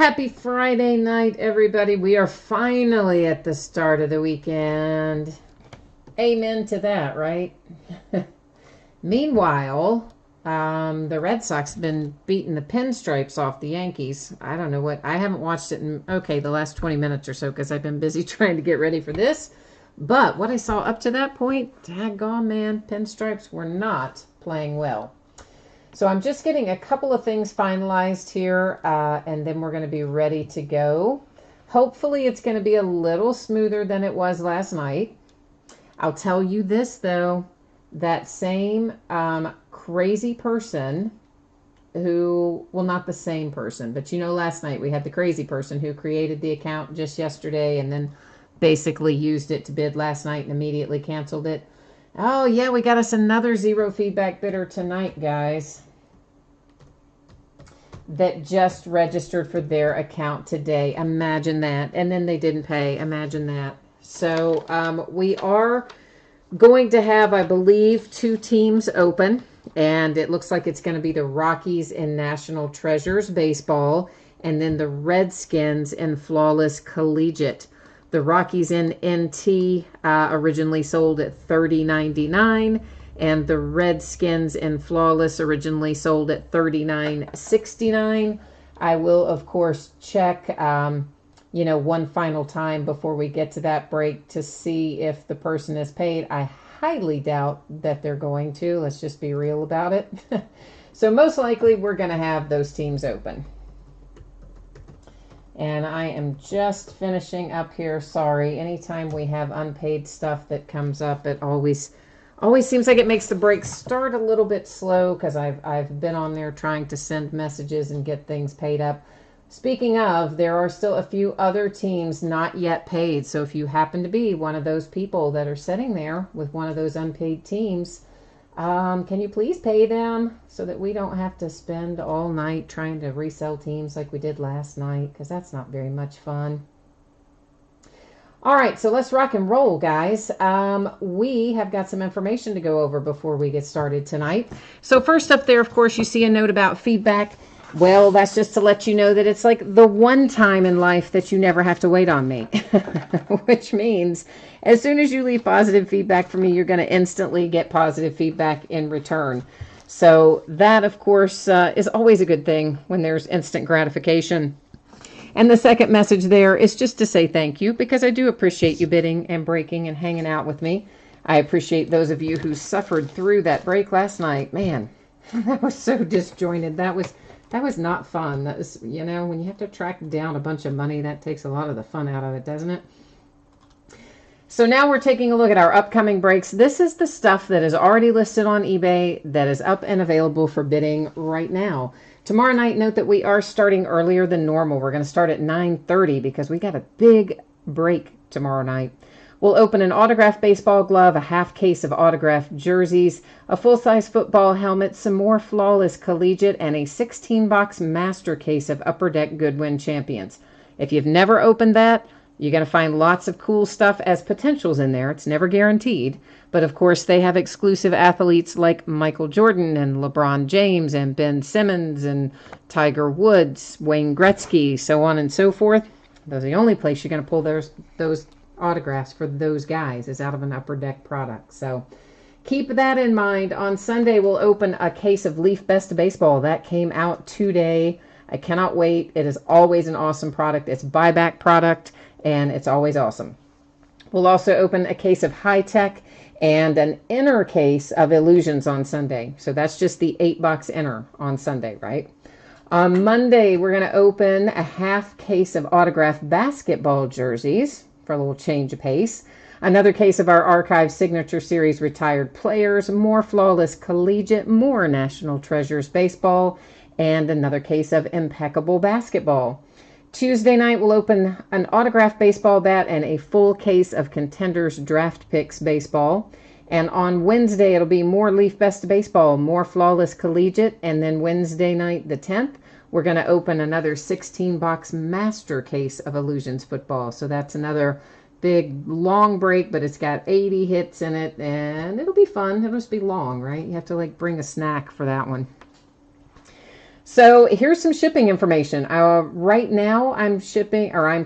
Happy Friday night, everybody. We are finally at the start of the weekend. Amen to that, right? Meanwhile, the Red Sox have been beating the pinstripes off the Yankees. I don't know what. I haven't watched it in, the last 20 minutes or so because I've been busy trying to get ready for this. But what I saw up to that point, daggone man, pinstripes were not playing well. So I'm just getting a couple of things finalized here, and then we're going to be ready to go. Hopefully it's going to be a little smoother than it was last night. I'll tell you this, though. That same crazy person who, well, not the same person, but last night we had the crazy person who created the account just yesterday and then basically used it to bid last night and immediately canceled it. Oh, yeah, we got us another zero feedback bidder tonight, guys, that just registered for their account today. Imagine that. And then they didn't pay. Imagine that. So we are going to have, I believe, 2 teams open. And it looks like it's going to be the Rockies in National Treasures Baseball and then the Redskins in Flawless Collegiate. The Rockies in NT originally sold at $30.99, and the Redskins in Flawless originally sold at $39.69. I will, of course, check, one final time before we get to that break to see if the person is paid. I highly doubt that they're going to. Let's just be real about it. So most likely we're going to have those teams open. And I am just finishing up here. Sorry, anytime we have unpaid stuff that comes up, it always seems like it makes the break start a little bit slow because I've been on there trying to send messages and get things paid up. Speaking of, there are still a few other teams not yet paid. So if you happen to be one of those people that are sitting there with one of those unpaid teams, can you please pay them so that we don't have to spend all night trying to resell teams like we did last night, because that's not very much fun. All right, so let's rock and roll, guys. We have got some information to go over before we get started tonight. So first up there, of course, you see a note about feedback. Well, that's just to let you know that it's like the one time in life that you never have to wait on me, which means as soon as you leave positive feedback from me, you're going to instantly get positive feedback in return. So that, of course, is always a good thing when there's instant gratification. And the second message there is just to say thank you, because I do appreciate you bidding and breaking and hanging out with me. I appreciate those of you who suffered through that break last night. Man, that was so disjointed. That was not fun. That was, when you have to track down a bunch of money, that takes a lot of the fun out of it, doesn't it? So now we're taking a look at our upcoming breaks. This is the stuff that is already listed on eBay that is up and available for bidding right now. Tomorrow night, note that we are starting earlier than normal. We're going to start at 9:30 because we got a big break tomorrow night. We'll open an autographed baseball glove, a half case of autographed jerseys, a full-size football helmet, some more Flawless Collegiate, and a 16-box master case of Upper Deck Goodwin Champions. If you've never opened that, you're going to find lots of cool stuff as potentials in there. It's never guaranteed. But, of course, they have exclusive athletes like Michael Jordan and LeBron James and Ben Simmons and Tiger Woods, Wayne Gretzky, so on and so forth. Those are the only place you're going to pull those autographs for those guys is out of an Upper Deck product. So keep that in mind. On Sunday, we'll open a case of Leaf Best Baseball. That came out today. I cannot wait. It is always an awesome product. It's buyback product, and it's always awesome. We'll also open a case of High Tech and an inner case of Illusions on Sunday. So that's just the 8-box inner on Sunday, right? On Monday, we're going to open a half case of autographed basketball jerseys for a little change of pace. Another case of our Archive Signature Series retired players, more Flawless Collegiate, more National Treasures Baseball, and another case of Impeccable Basketball. Tuesday night, we'll open an autographed baseball bat and a full case of Contenders Draft Picks Baseball. And on Wednesday, it'll be more Leaf Best Baseball, more Flawless Collegiate, and then Wednesday night, the 10th, we're going to open another 16-box master case of Illusions Football. So that's another big, long break, but it's got 80 hits in it, and it'll be fun. It'll just be long, right? You have to, bring a snack for that one. So here's some shipping information. Right now I'm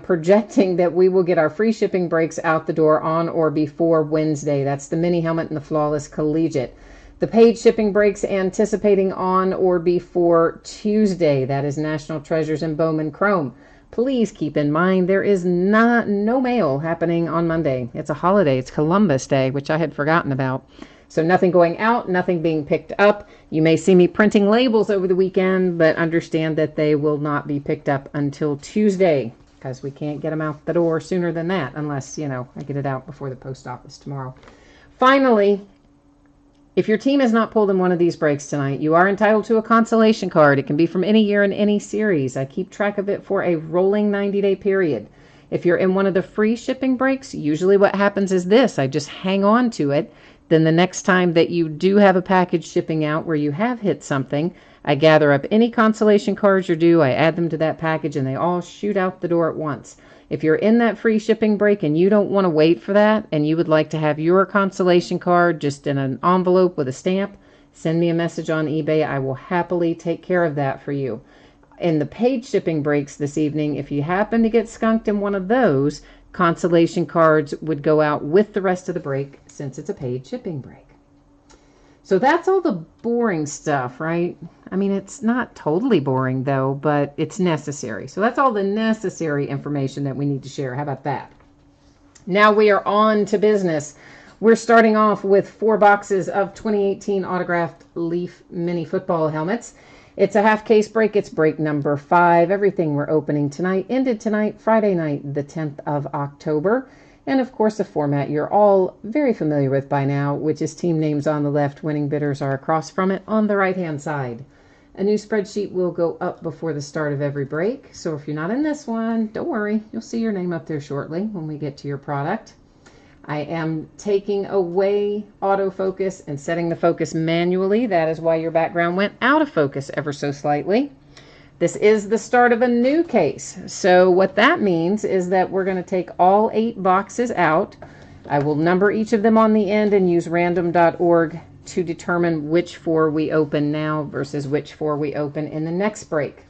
projecting that we will get our free shipping breaks out the door on or before Wednesday. That's the mini helmet and the flawless collegiate. The paid shipping breaks anticipating on or before Tuesday. That is National Treasures and Bowman Chrome. Please keep in mind there is no mail happening on Monday. It's a holiday. It's Columbus Day, which I had forgotten about. So nothing going out, nothing being picked up. You may see me printing labels over the weekend, but understand that they will not be picked up until Tuesday because we can't get them out the door sooner than that unless, I get it out before the post office tomorrow. Finally, if your team has not pulled in one of these breaks tonight, you are entitled to a consolation card. It can be from any year in any series. I keep track of it for a rolling 90-day period. If you're in one of the free shipping breaks, usually what happens is this. I just hang on to it. Then the next time that you do have a package shipping out where you have hit something, I gather up any consolation cards you're due, I add them to that package, and they all shoot out the door at once. If you're in that free shipping break and you don't want to wait for that, and you would like to have your consolation card just in an envelope with a stamp, send me a message on eBay. I will happily take care of that for you. In the paid shipping breaks this evening, if you happen to get skunked in one of those, consolation cards would go out with the rest of the break since it's a paid shipping break. So that's all the boring stuff, right? I mean, it's not totally boring though, but it's necessary. So that's all the necessary information that we need to share. How about that? Now we are on to business. We're starting off with 4 boxes of 2018 autographed Leaf mini football helmets. It's a half case break. It's break number 5. Everything we're opening tonight ended tonight, Friday night, the 10th of October. And of course, a format you're all very familiar with by now, which is team names on the left. Winning bidders are across from it on the right-hand side. A new spreadsheet will go up before the start of every break. So if you're not in this one, don't worry. You'll see your name up there shortly when we get to your product. I am taking away autofocus and setting the focus manually. That is why your background went out of focus ever so slightly. This is the start of a new case. So what that means is that we're going to take all 8 boxes out. I will number each of them on the end and use random.org to determine which 4 we open now versus which 4 we open in the next break.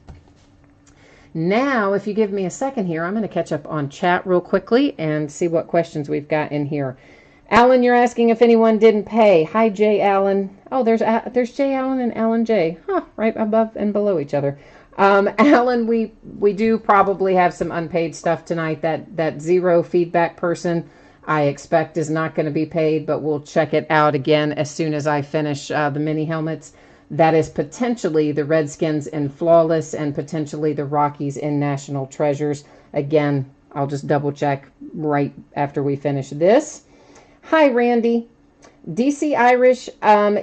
Now, if you give me a second here, I'm going to catch up on chat real quickly and see what questions we've got in here. Alan, you're asking if anyone didn't pay. Hi, Jay Allen. Oh, there's Jay Allen and Alan J. Huh, right above and below each other. Alan, we do probably have some unpaid stuff tonight. That zero feedback person, I expect, is not going to be paid, but we'll check it out again as soon as I finish the mini helmets. That is potentially the Redskins in Flawless and potentially the Rockies in National Treasures. Again, I'll just double check right after we finish this. Hi, Randy. DC Irish,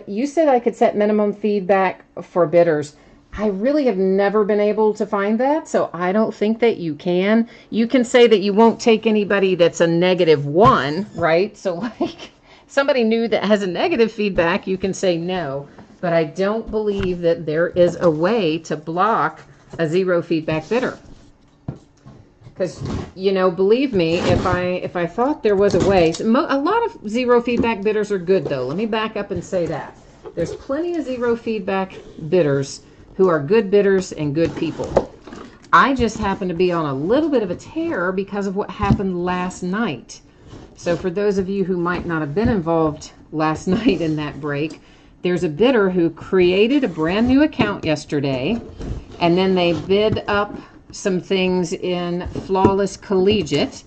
you said I could set minimum feedback for bidders. I really have never been able to find that, so I don't think that you can. You can say that you won't take anybody that's a -1, right? So like somebody new that has a negative feedback, you can say no. But I don't believe that there is a way to block a zero feedback bidder. Because, believe me, if I thought there was a way, a lot of zero feedback bidders are good, though. Let me back up and say that. There's plenty of zero feedback bidders who are good bidders and good people. I just happen to be on a little bit of a tear because of what happened last night. So for those of you who might not have been involved last night in that break, there's a bidder who created a brand new account yesterday, and then they bid up some things in Flawless Collegiate,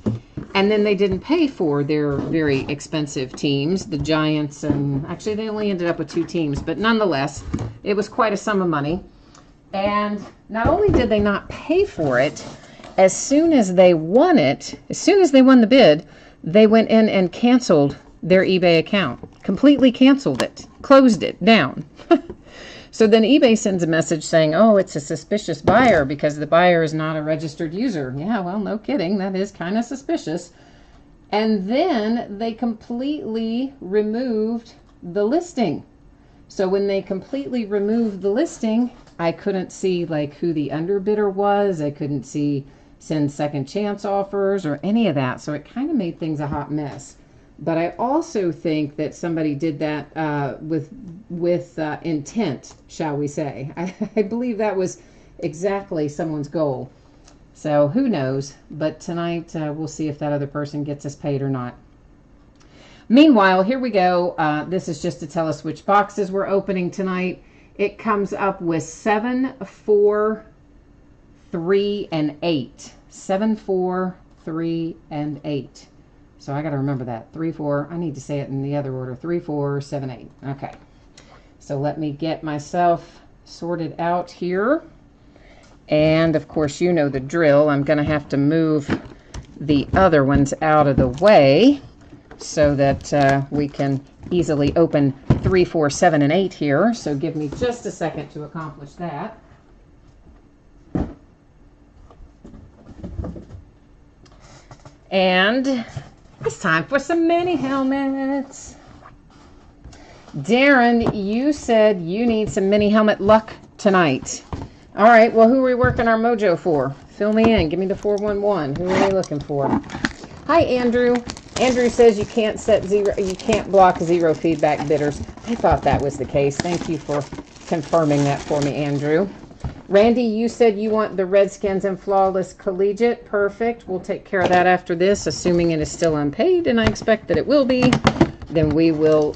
and then they didn't pay for their very expensive teams, the Giants, and actually they only ended up with 2 teams, but nonetheless, it was quite a sum of money. And not only did they not pay for it, as soon as they won the bid, they went in and canceled their eBay account, completely canceled it, closed it down. So then eBay sends a message saying, oh, it's a suspicious buyer because the buyer is not a registered user. Yeah, well, no kidding. That is kind of suspicious. And then they completely removed the listing. So when they completely removed the listing, I couldn't see like who the underbidder was. I couldn't see send second chance offers or any of that. So it kind of made things a hot mess. But I also think that somebody did that with intent, shall we say. I believe that was exactly someone's goal. So who knows? But tonight we'll see if that other person gets us paid or not. Meanwhile, here we go. This is just to tell us which boxes we're opening tonight. It comes up with 7, 4, 3, and 8. 7, 4, 3, and 8. So I got to remember that. 3, 4. I need to say it in the other order. 3, 4, 7, 8. Okay. So let me get myself sorted out here. And of course, you know the drill. I'm going to have to move the other ones out of the way so that we can easily open 3, 4, 7, and 8 here. So give me just a second to accomplish that. And it's time for some mini helmets. Darren, you said you need some mini helmet luck tonight. All right, well, who are we working our mojo for? Fill me in. Give me the 411. Who are we looking for? Hi, Andrew. Andrew says you can't block zero feedback bidders. I thought that was the case. Thank you for confirming that for me, Andrew. Randy, you said you want the Redskins and Flawless Collegiate. Perfect. We'll take care of that after this, assuming it is still unpaid, and I expect that it will be. Then we will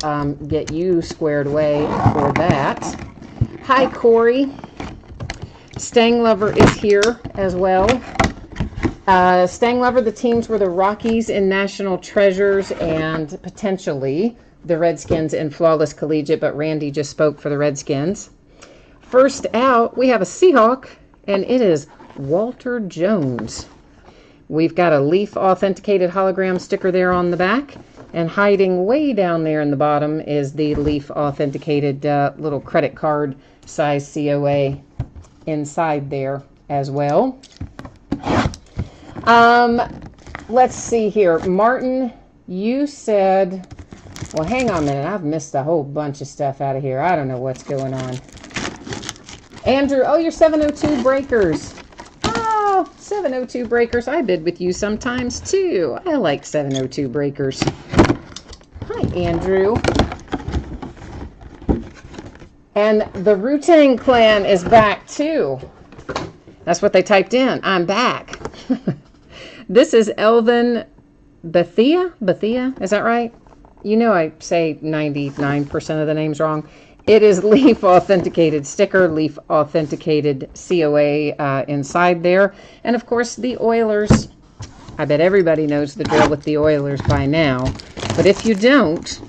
get you squared away for that. Hi, Corey. Stang Lover is here as well. Stang Lover, the teams were the Rockies and National Treasures and potentially the Redskins and Flawless Collegiate, but Randy just spoke for the Redskins. First out, we have a Seahawk, and it is Walter Jones. We've got a Leaf authenticated hologram sticker there on the back, and hiding way down there in the bottom is the Leaf authenticated little credit card size COA inside there as well. Let's see here. Martin, you said, well, hang on a minute. I've missed a whole bunch of stuff out of here. I don't know what's going on. Andrew, oh, you're 702 Breakers. Oh, 702 Breakers. I bid with you sometimes, too. I like 702 Breakers. Hi, Andrew. And the Wu-Tang Clan is back, too. That's what they typed in. I'm back. This is Elvin Bethia. Bethia, is that right? You know I say 99% of the names wrong. It is Leaf authenticated sticker, Leaf authenticated COA inside there. And of course the Oilers. I bet everybody knows the drill with the Oilers by now. But if you don't,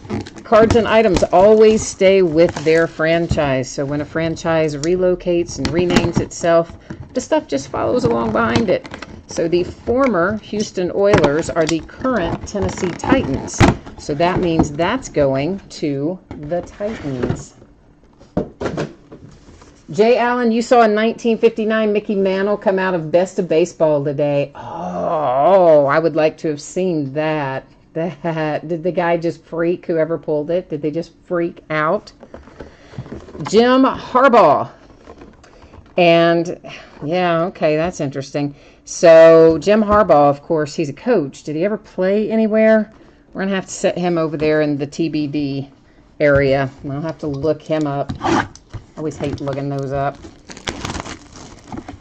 cards and items always stay with their franchise. So when a franchise relocates and renames itself, the stuff just follows along behind it. So the former Houston Oilers are the current Tennessee Titans. So that means that's going to the Titans. Jay Allen, you saw in 1959 Mickey Mantle come out of Best of Baseball today. Oh, I would like to have seen that. Did the guy just freak, whoever pulled it? Did they just freak out? Jim Harbaugh. And, yeah, okay, that's interesting. So, Jim Harbaugh, of course, he's a coach. Did he ever play anywhere? We're going to have to set him over there in the TBD area. I'll have to look him up. I always hate looking those up.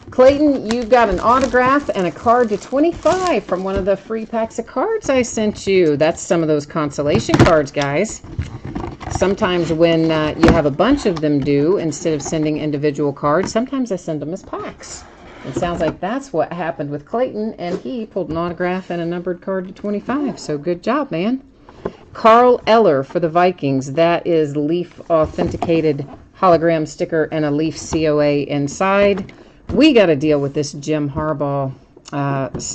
Clayton, you've got an autograph and a card to 25 from one of the free packs of cards I sent you. That's some of those consolation cards, guys. Sometimes when you have a bunch of them due, instead of sending individual cards, sometimes I send them as packs. It sounds like that's what happened with Clayton, and he pulled an autograph and a numbered card to 25. So good job, man. Carl Eller for the Vikings. That is Leaf authenticated hologram sticker and a Leaf COA inside. We got to deal with this Jim Harbaugh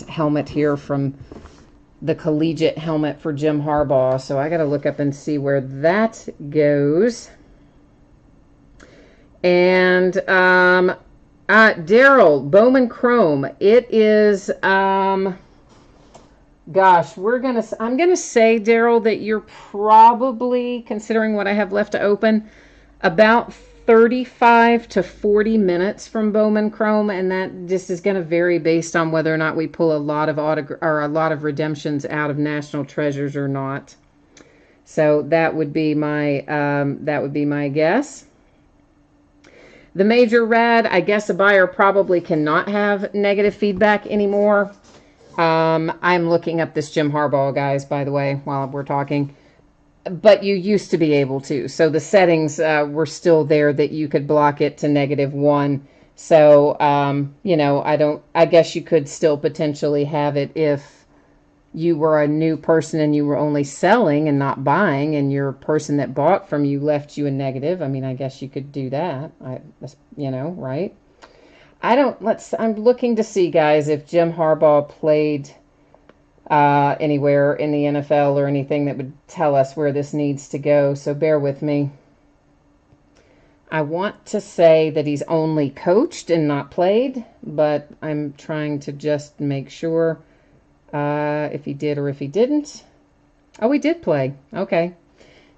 helmet here from the collegiate helmet for Jim Harbaugh. So I got to look up and see where that goes. And Daryl, Bowman Chrome. It is, gosh, I'm going to say, Daryl, that you're probably, considering what I have left to open, about 35 to 40 minutes from Bowman Chrome, and that just is going to vary based on whether or not we pull a lot of redemptions out of National Treasures or not. So that would be my guess. The major red, I guess a buyer probably cannot have negative feedback anymore. I'm looking up this Jim Harbaugh, guys, by the way, while we're talking. But you used to be able to. So the settings were still there that you could block it to -1. So, you know, I guess you could still potentially have it if you were a new person and you were only selling and not buying, and your person that bought from you left you a negative. I mean, I guess you could do that. You know, right? I'm looking to see, guys, if Jim Harbaugh played anywhere in the NFL or anything that would tell us where this needs to go. So bear with me. I want to say that he's only coached and not played, but I'm trying to just make sure if he did or if he didn't. Oh, he did play. Okay.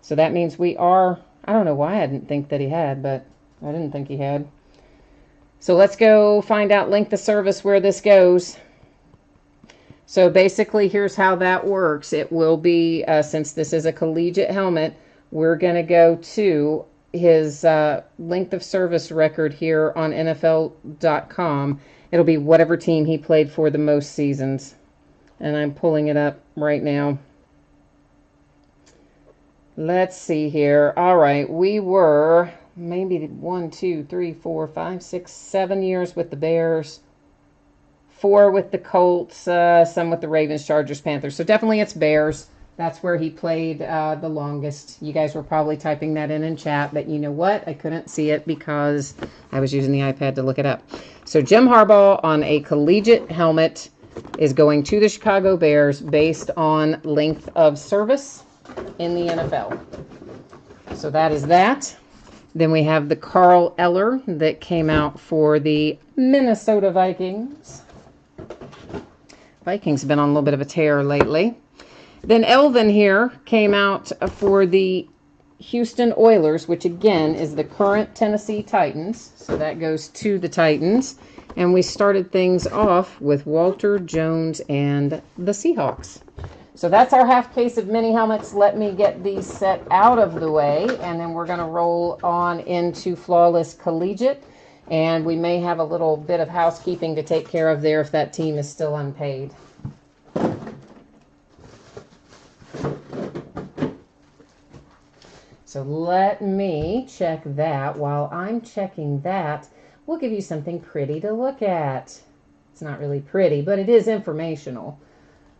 So that means we are, I don't know why I didn't think that he had, but I didn't think he had. So let's go find out length of service where this goes. So basically, here's how that works. It will be, since this is a collegiate helmet, we're going to go to his length of service record here on NFL.com. It'll be whatever team he played for the most seasons. And I'm pulling it up right now. Let's see here. All right, we were maybe 1, 2, 3, 4, 5, 6, 7 years with the Bears. 4 with the Colts, some with the Ravens, Chargers, Panthers. So definitely it's Bears. That's where he played the longest. You guys were probably typing that in chat, but you know what? I couldn't see it because I was using the iPad to look it up. So Jim Harbaugh on a collegiate helmet is going to the Chicago Bears based on length of service in the NFL. So that is that. Then we have the Carl Eller that came out for the Minnesota Vikings. Vikings have been on a little bit of a tear lately. Then Elvin here came out for the Houston Oilers, which again is the current Tennessee Titans. So that goes to the Titans. And we started things off with Walter Jones and the Seahawks. So that's our half case of mini helmets. Let me get these set out of the way, and then we're going to roll on into Flawless Collegiate. And we may have a little bit of housekeeping to take care of there if that team is still unpaid. So let me check that. While I'm checking that, we'll give you something pretty to look at. It's not really pretty, but it is informational.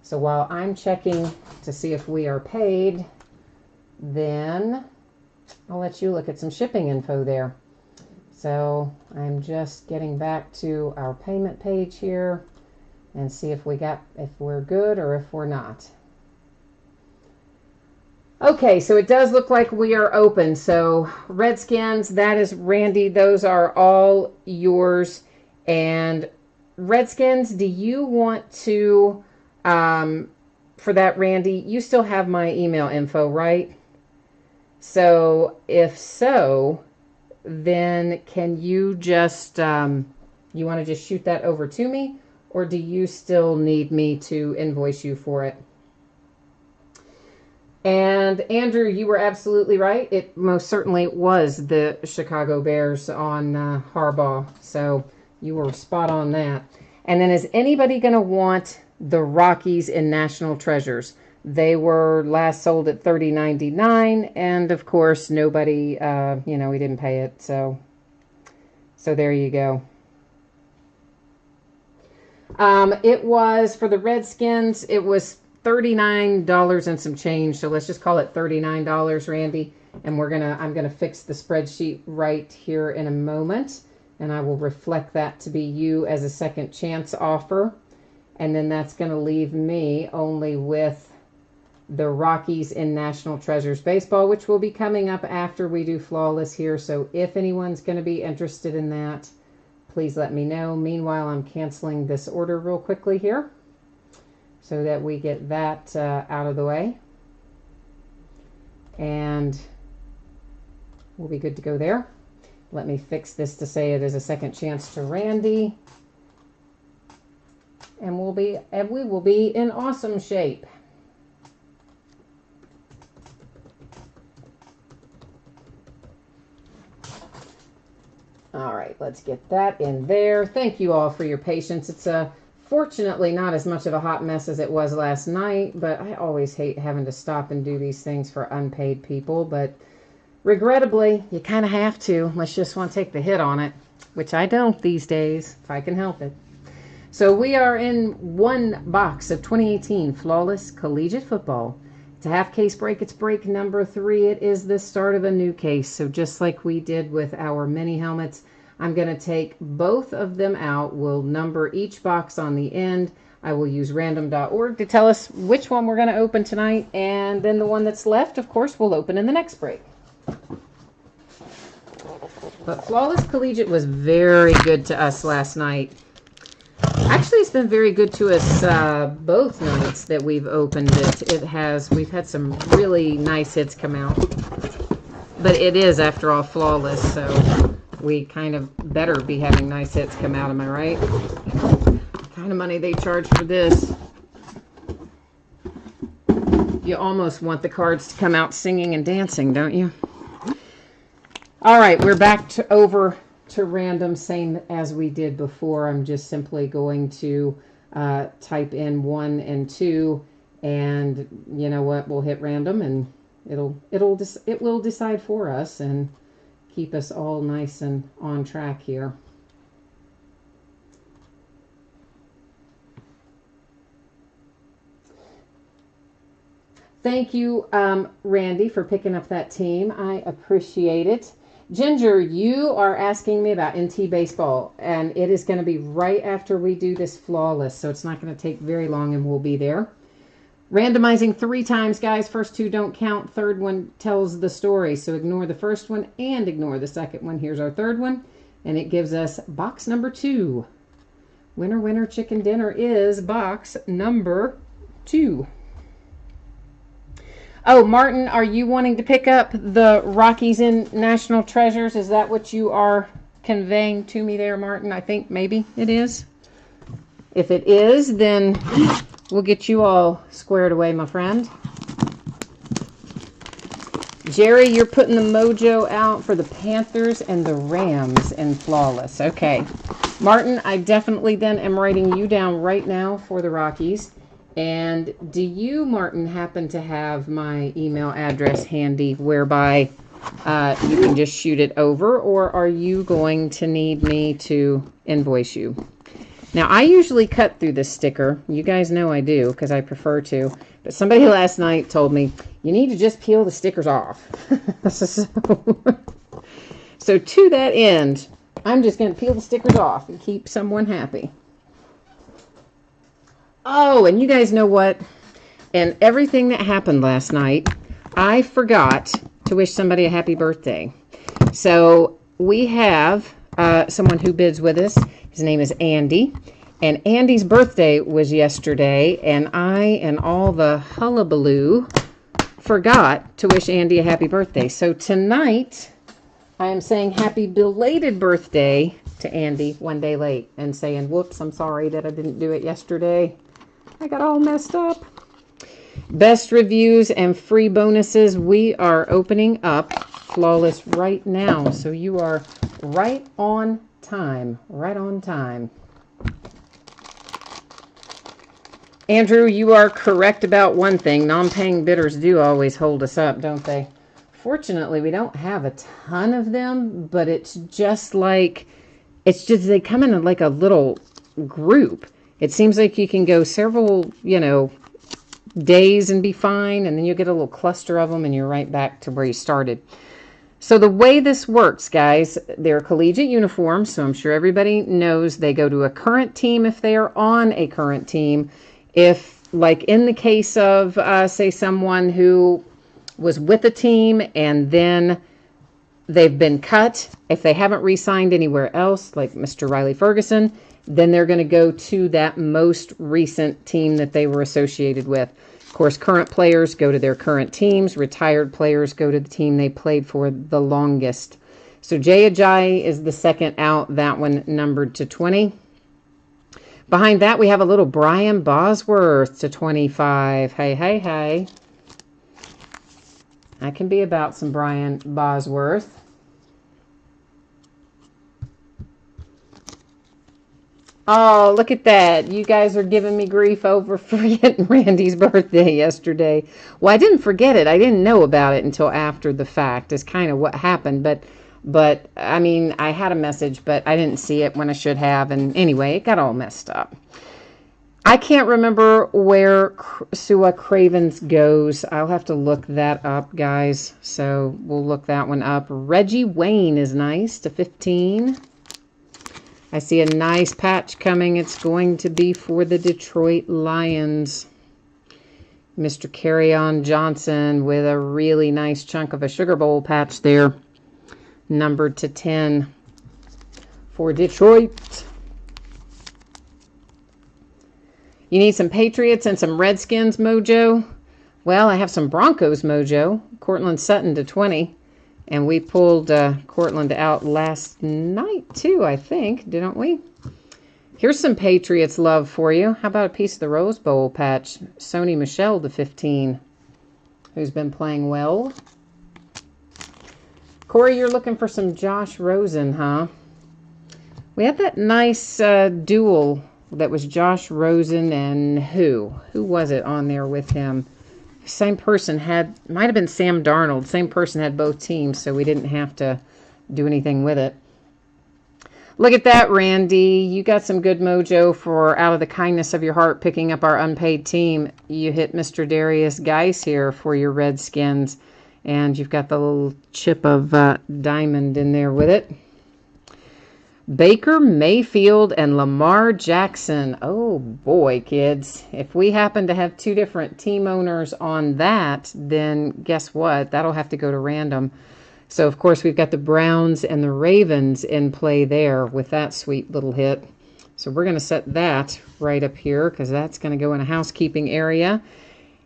So while I'm checking to see if we are paid, then I'll let you look at some shipping info there. So I'm just getting back to our payment page here and see if we're good or if we're not. Okay, so it does look like we are open. So Redskins, that is Randy. Those are all yours. And Redskins, do you want to, for that, Randy, you still have my email info, right? So if so, then can you just, you want to just shoot that over to me? Or do you still need me to invoice you for it? And Andrew, you were absolutely right. It most certainly was the Chicago Bears on Harbaugh. So you were spot on that. And then is anybody going to want the Rockies in National Treasures? They were last sold at $30.99. And of course, nobody, we didn't pay it. So there you go. It was for the Redskins, it was $39 and some change, so let's just call it $39, Randy. And I'm gonna fix the spreadsheet right here in a moment, and I will reflect that to be you as a second chance offer. And then that's gonna leave me only with the Rockies in National Treasures Baseball, which will be coming up after we do Flawless here. So if anyone's gonna be interested in that, please let me know. Meanwhile, I'm canceling this order real quickly here, so that we get that out of the way. And we'll be good to go there. Let me fix this to say it is a second chance to Randy. And we will be in awesome shape. All right, let's get that in there. Thank you all for your patience. It's fortunately not as much of a hot mess as it was last night, but I always hate having to stop and do these things for unpaid people. But regrettably, you kind of have to, unless you just want to take the hit on it, which I don't these days, if I can help it. So we are in one box of 2018 Flawless Collegiate Football. It's a half case break. It's break number 3. It is the start of a new case. So just like we did with our mini helmets, I'm going to take both of them out. We'll number each box on the end. I will use random.org to tell us which one we're going to open tonight. And then the one that's left, of course, we'll open in the next break. But Flawless Collegiate was very good to us last night. Actually, it's been very good to us both nights that we've opened it. We've had some really nice hits come out. But it is, after all, flawless, so we kind of better be having nice hits come out, am I right? What kind of money they charge for this? You almost want the cards to come out singing and dancing, don't you? All right, we're back over to random, same as we did before. I'm just simply going to type in 1 and 2, and you know what? We'll hit random, and it will decide for us and keep us all nice and on track here. Thank you, Randy, for picking up that team. I appreciate it. Ginger, you are asking me about NT baseball, and it is going to be right after we do this flawless, so it's not going to take very long, and we'll be there. Randomizing 3 times, guys. First 2 don't count. Third one tells the story, so ignore the first one and ignore the second one. Here's our third one, and it gives us box number 2. Winner, winner, chicken dinner is box number 2. Oh, Martin, are you wanting to pick up the Rockies in National Treasures? Is that what you are conveying to me there, Martin? I think maybe it is. If it is, then we'll get you all squared away, my friend. Jerry, you're putting the mojo out for the Panthers and the Rams in Flawless. Okay. Martin, I definitely then am writing you down right now for the Rockies. And do you, Martin, happen to have my email address handy whereby you can just shoot it over, or are you going to need me to invoice you? Now, I usually cut through this sticker. You guys know I do because I prefer to. But somebody last night told me, you need to just peel the stickers off. So to that end, I'm just going to peel the stickers off and keep someone happy. Oh, and you guys know what? And everything that happened last night, I forgot to wish somebody a happy birthday. So we have someone who bids with us. His name is Andy. And Andy's birthday was yesterday, and I and all the hullabaloo forgot to wish Andy a happy birthday. So tonight, I am saying happy belated birthday to Andy 1 day late and saying, whoops, I'm sorry that I didn't do it yesterday. I got all messed up. Best reviews and free bonuses. We are opening up Flawless right now. So you are right on time. Right on time. Andrew, you are correct about one thing. Non-paying bidders do always hold us up, don't they? Fortunately, we don't have a ton of them, but it's just they come in like a little group. It seems like you can go several, days and be fine, and then you get a little cluster of them and you're right back to where you started. So the way this works, guys, they're collegiate uniforms, so I'm sure everybody knows they go to a current team if they are on a current team. If, like in the case of, say, someone who was with a team and then they've been cut, if they haven't re-signed anywhere else, like Mr. Riley Ferguson, then they're going to go to that most recent team that they were associated with. Of course, current players go to their current teams. Retired players go to the team they played for the longest. So Jay Ajayi is the second out, that one numbered to 20. Behind that, we have a little Brian Bosworth to 25. Hey, hey, hey. That can be about some Brian Bosworth. Oh, look at that. You guys are giving me grief over forgetting Randy's birthday yesterday. Well, I didn't forget it. I didn't know about it until after the fact is kind of what happened. But I mean, I had a message, but I didn't see it when I should have. And anyway, it got all messed up. I can't remember where Sua Cravens goes. I'll have to look that up, guys. So we'll look that one up. Reggie Wayne is nice to 15. I see a nice patch coming. It's going to be for the Detroit Lions. Mr. Carryon Johnson with a really nice chunk of a Sugar Bowl patch there. Numbered to 10 for Detroit. You need some Patriots and some Redskins mojo? Well, I have some Broncos mojo. Cortland Sutton to 20. And we pulled Cortland out last night, too, I think, didn't we? Here's some Patriots love for you. How about a piece of the Rose Bowl patch? Sony Michel to 15, who's been playing well. Corey, you're looking for some Josh Rosen, huh? We had that nice duel that was Josh Rosen and who? Who was it on there with him? Same person might have been Sam Darnold. Same person had both teams, so we didn't have to do anything with it. Look at that, Randy. You got some good mojo for out of the kindness of your heart picking up our unpaid team. You hit Mr. Darius Geis here for your Redskins, and you've got the little chip of diamond in there with it. Baker Mayfield and Lamar Jackson. Oh boy, kids. If we happen to have two different team owners on that, then guess what? That'll have to go to random. So, of course, we've got the Browns and the Ravens in play there with that sweet little hit. So we're going to set that right up here because that's going to go in a housekeeping area.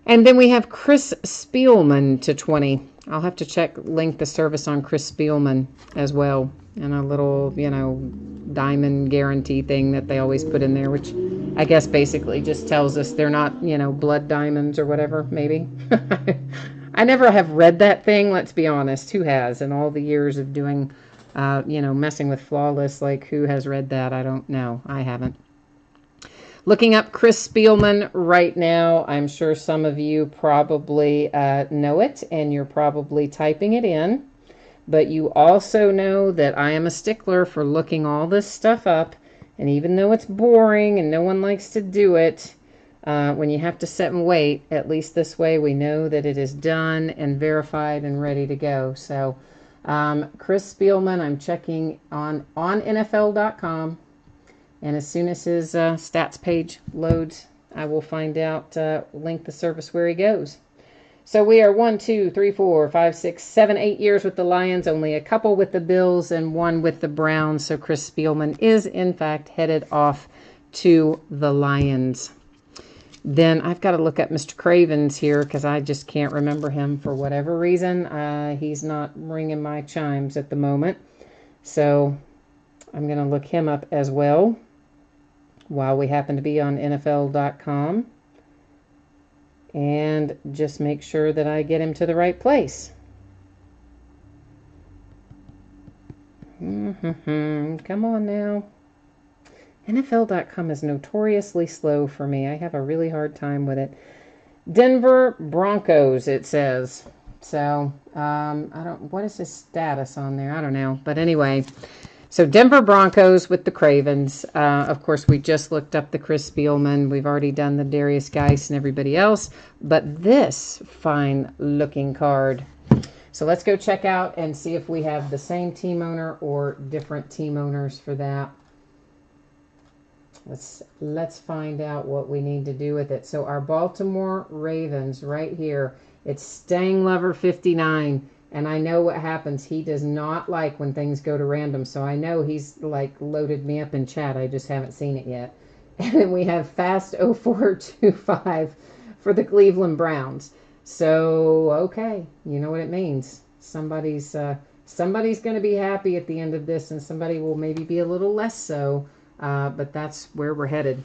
And then we have Chris Spielman to 20. I'll have to link the service on Chris Spielman as well. And a little, diamond guarantee thing that they always put in there, which I guess basically just tells us they're not, blood diamonds or whatever, maybe. I never have read that thing, let's be honest. Who has? In all the years of doing, messing with Flawless, like who has read that? I don't know. I haven't. Looking up Chris Spielman right now, I'm sure some of you probably know it, and you're probably typing it in. But you also know that I am a stickler for looking all this stuff up. And even though it's boring and no one likes to do it, when you have to sit and wait, at least this way we know that it is done and verified and ready to go. So Chris Spielman, I'm checking on NFL.com. And as soon as his stats page loads, I will find out, link the service where he goes. So we are 1, 2, 3, 4, 5, 6, 7, 8 years with the Lions, only a couple with the Bills and one with the Browns. So Chris Spielman is, in fact, headed off to the Lions. Then I've got to look up Mr. Cravens here because I just can't remember him for whatever reason. He's not ringing my chimes at the moment. So I'm going to look him up as well while we happen to be on NFL.com. And just make sure that I get him to the right place. Come on now. NFL.com is notoriously slow for me. I have a really hard time with it. Denver Broncos, it says. So, what is his status on there? I don't know. But anyway, so Denver Broncos with the Cravens. Of course, we just looked up the Chris Spielman. We've already done the Darius Geis and everybody else. But this fine-looking card. So let's go check out and see if we have the same team owner or different team owners for that. Let's find out what we need to do with it. So our Baltimore Ravens right here. It's Stang Lover 59. And I know what happens. He does not like when things go to random. So I know he's like loaded me up in chat. I just haven't seen it yet. And then we have Fast 0425 for the Cleveland Browns. So, okay. You know what it means. Somebody's going to be happy at the end of this. And somebody will maybe be a little less so. But that's where we're headed.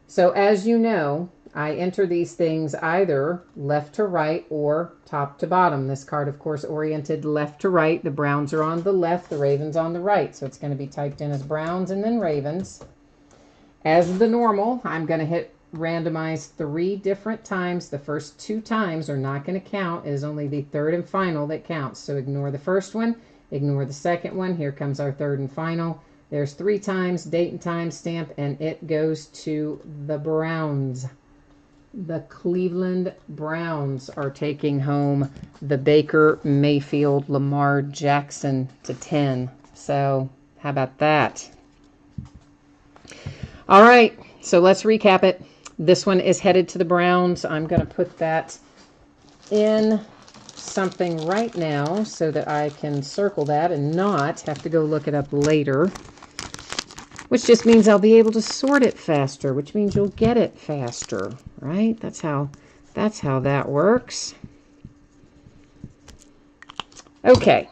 So as you know, I enter these things either left to right or top to bottom. This card, of course, oriented left to right. The Browns are on the left, the Ravens on the right. So it's going to be typed in as Browns and then Ravens. As the normal, I'm going to hit randomize 3 different times. The first 2 times are not going to count. It is only the third and final that counts. So ignore the first one, ignore the second one. Here comes our third and final. There's 3 times, date and time stamp, and it goes to the Browns. The Cleveland Browns are taking home the Baker Mayfield Lamar Jackson to 10. So how about that? All right, so let's recap it. This one is headed to the Browns. I'm going to put that in something right now so that I can circle that and not have to go look it up later, which just means I'll be able to sort it faster, which means you'll get it faster, right? That's how that works. Okay.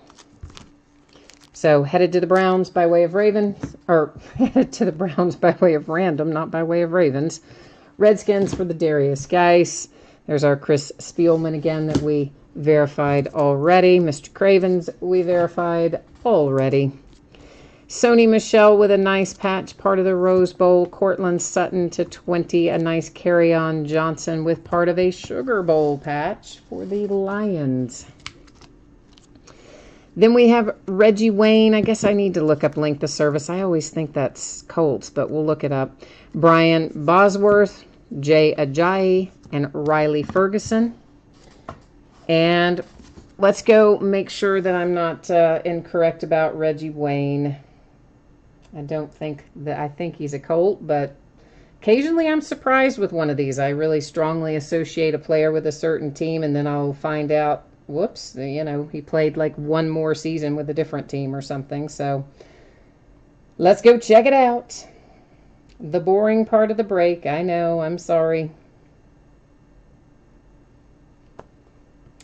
So headed to the Browns by way of Ravens, or headed to the Browns by way of random, not by way of Ravens. Redskins for the Darius Geis. There's our Chris Spielman again that we verified already. Mr. Cravens we verified already. Sony Michelle with a nice patch, part of the Rose Bowl. Cortland Sutton to 20, a nice Carry-On Johnson with part of a Sugar Bowl patch for the Lions. Then we have Reggie Wayne. I guess I need to look up length of service. I always think that's Colts, but we'll look it up. Brian Bosworth, Jay Ajayi, and Riley Ferguson. And let's go make sure that I'm not incorrect about Reggie Wayne. I think he's a Colt, but occasionally I'm surprised with one of these. I really strongly associate a player with a certain team, and then I'll find out, whoops, you know, he played like one more season with a different team or something. So let's go check it out. The boring part of the break. I know, I'm sorry.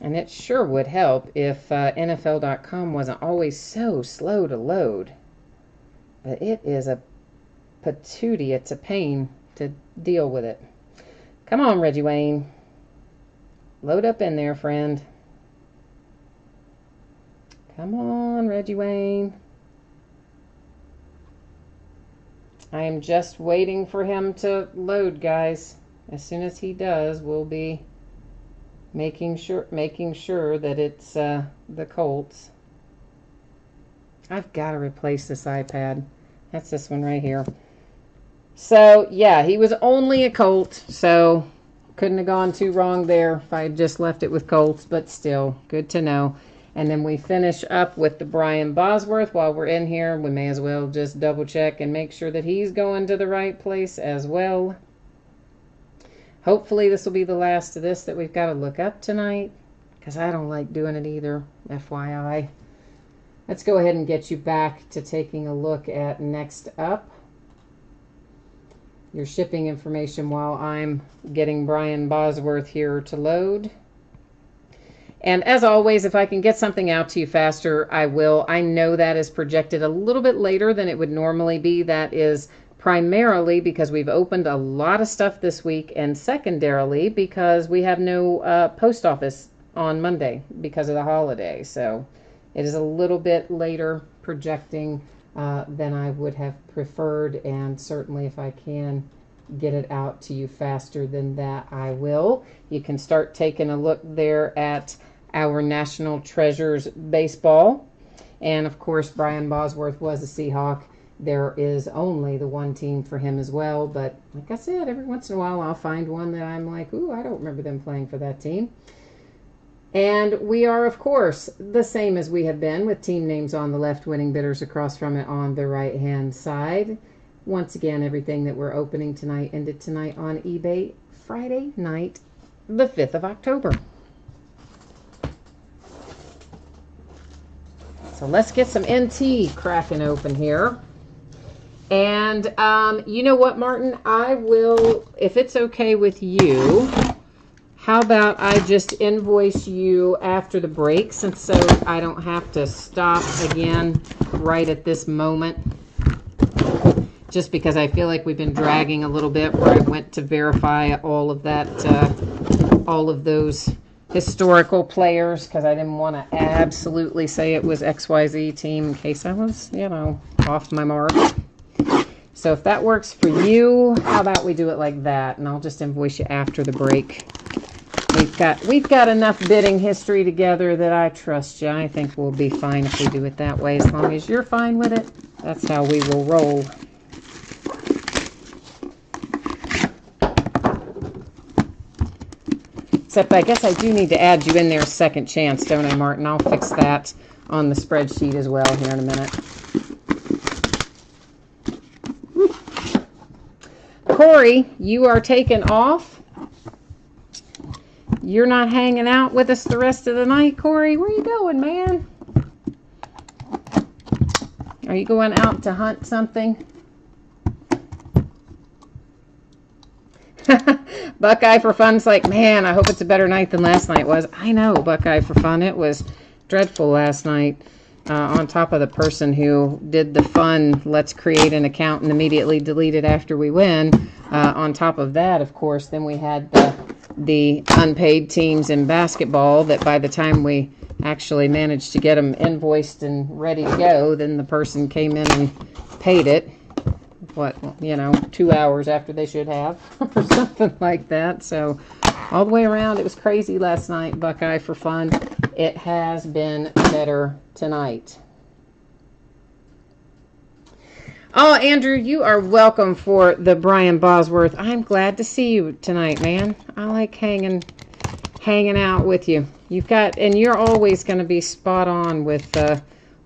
And it sure would help if NFL.com wasn't always so slow to load. But it is a patootie. It's a pain to deal with it. Come on, Reggie Wayne. Load up in there, friend. Come on, Reggie Wayne. I am just waiting for him to load, guys. As soon as he does, we'll be making sure that it's the Colts. I've got to replace this iPad. That's this one right here. So, yeah, he was only a Colt, so couldn't have gone too wrong there if I had just left it with Colts, but still, good to know. And then we finish up with the Brian Bosworth. While we're in here, we may as well just double check and make sure that he's going to the right place as well. Hopefully this will be the last of this that we've got to look up tonight, because I don't like doing it either, FYI. Let's go ahead and get you back to taking a look at next up. Your shipping information while I'm getting Brian Bosworth here to load. And as always, if I can get something out to you faster, I will. I know that is projected a little bit later than it would normally be. That is primarily because we've opened a lot of stuff this week, and secondarily because we have no post office on Monday because of the holiday. So it is a little bit later projecting than I would have preferred, and certainly if I can get it out to you faster than that, I will. You can start taking a look there at our National Treasures baseball. And of course, Brian Bosworth was a Seahawk. There is only the one team for him as well. But like I said, every once in a while I'll find one that I'm like, ooh, I don't remember them playing for that team. And we are, of course, the same as we have been, with team names on the left, winning bidders across from it on the right-hand side. Once again, everything that we're opening tonight ended tonight on eBay, Friday night, the 5th of October. So let's get some NT cracking open here. And you know what, Martin? I will, if it's okay with you, how about I just invoice you after the break, since so I don't have to stop again right at this moment. just because I feel like we've been dragging a little bit where I went to verify all of that, all of those historical players, because I didn't want to absolutely say it was XYZ team in case I was, you know, off my mark. So if that works for you, how about we do it like that, and I'll just invoice you after the break. We've got enough bidding history together that I trust you. I think we'll be fine if we do it that way, as long as you're fine with it. That's how we will roll. Except I guess I do need to add you in there a second chance, don't I, Martin? I'll fix that on the spreadsheet as well here in a minute. Corey, you are taken off. You're not hanging out with us the rest of the night, Corey. Where you going, man? Are you going out to hunt something? Buckeye for Fun's like, man, I hope it's a better night than last night was. I know, Buckeye for Fun. It was dreadful last night. On top of the person who did the fun, let's create an account and immediately delete it after we win. On top of that, of course, then we had the unpaid teams in basketball that by the time we actually managed to get them invoiced and ready to go, then the person came in and paid it. What, you know, 2 hours after they should have or something like that. So all the way around, it was crazy last night, Buckeye for Fun. It has been better tonight. Oh, Andrew, you are welcome for the Brian Bosworth. I'm glad to see you tonight, man. I like hanging out with you. And you're always going to be spot on with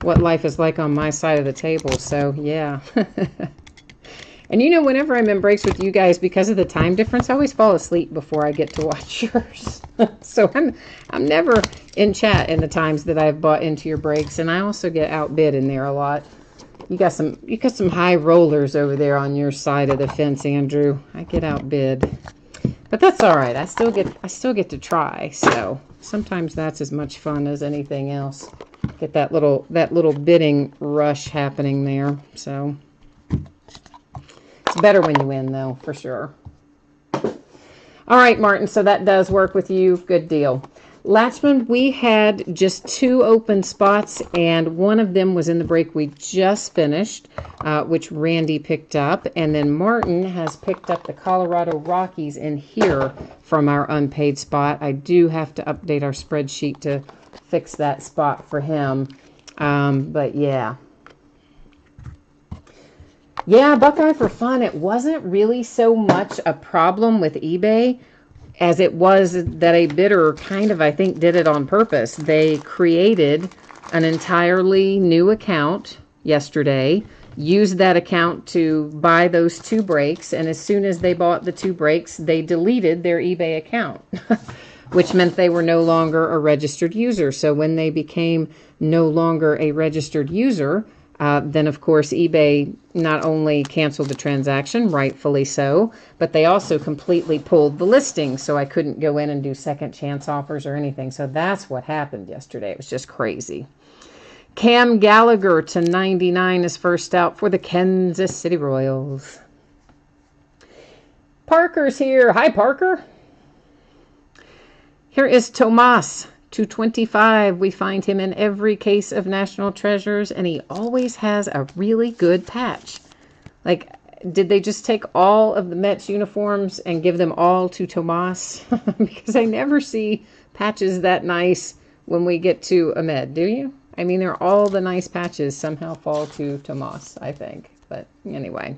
what life is like on my side of the table. So, yeah. And you know, whenever I'm in breaks with you guys, because of the time difference, I always fall asleep before I get to watch yours. So I'm never in chat in the times that I've bought into your breaks, and I also get outbid in there a lot. You got some high rollers over there on your side of the fence, Andrew. I get outbid, but that's all right. I still get to try. So sometimes that's as much fun as anything else. Get that little bidding rush happening there. So. It's better when you win, though, for sure. All right, Martin, so that does work with you. Good deal. Latchman, we had just 2 open spots, and one of them was in the break we just finished, which Randy picked up. And then Martin has picked up the Colorado Rockies in here from our unpaid spot. I do have to update our spreadsheet to fix that spot for him. But, yeah. Yeah, Buckeye for Fun, it wasn't really so much a problem with eBay as it was that a bidder kind of, I think, did it on purpose. They created an entirely new account yesterday, used that account to buy those 2 breaks, and as soon as they bought the 2 breaks, they deleted their eBay account, which meant they were no longer a registered user. So when they became no longer a registered user, then, of course, eBay not only canceled the transaction, rightfully so, but they also completely pulled the listing, so I couldn't go in and do second chance offers or anything. So that's what happened yesterday. It was just crazy. Cam Gallagher to 99 is first out for the Kansas City Royals. Parker's here. Hi, Parker. Here is Tomas. 225. We find him in every case of National Treasures, and he always has a really good patch. Like, did they just take all of the Mets uniforms and give them all to Tomas? Because I never see patches that nice when we get to Ahmed, do you? I mean, they're all the nice patches somehow fall to Tomas, I think. But anyway.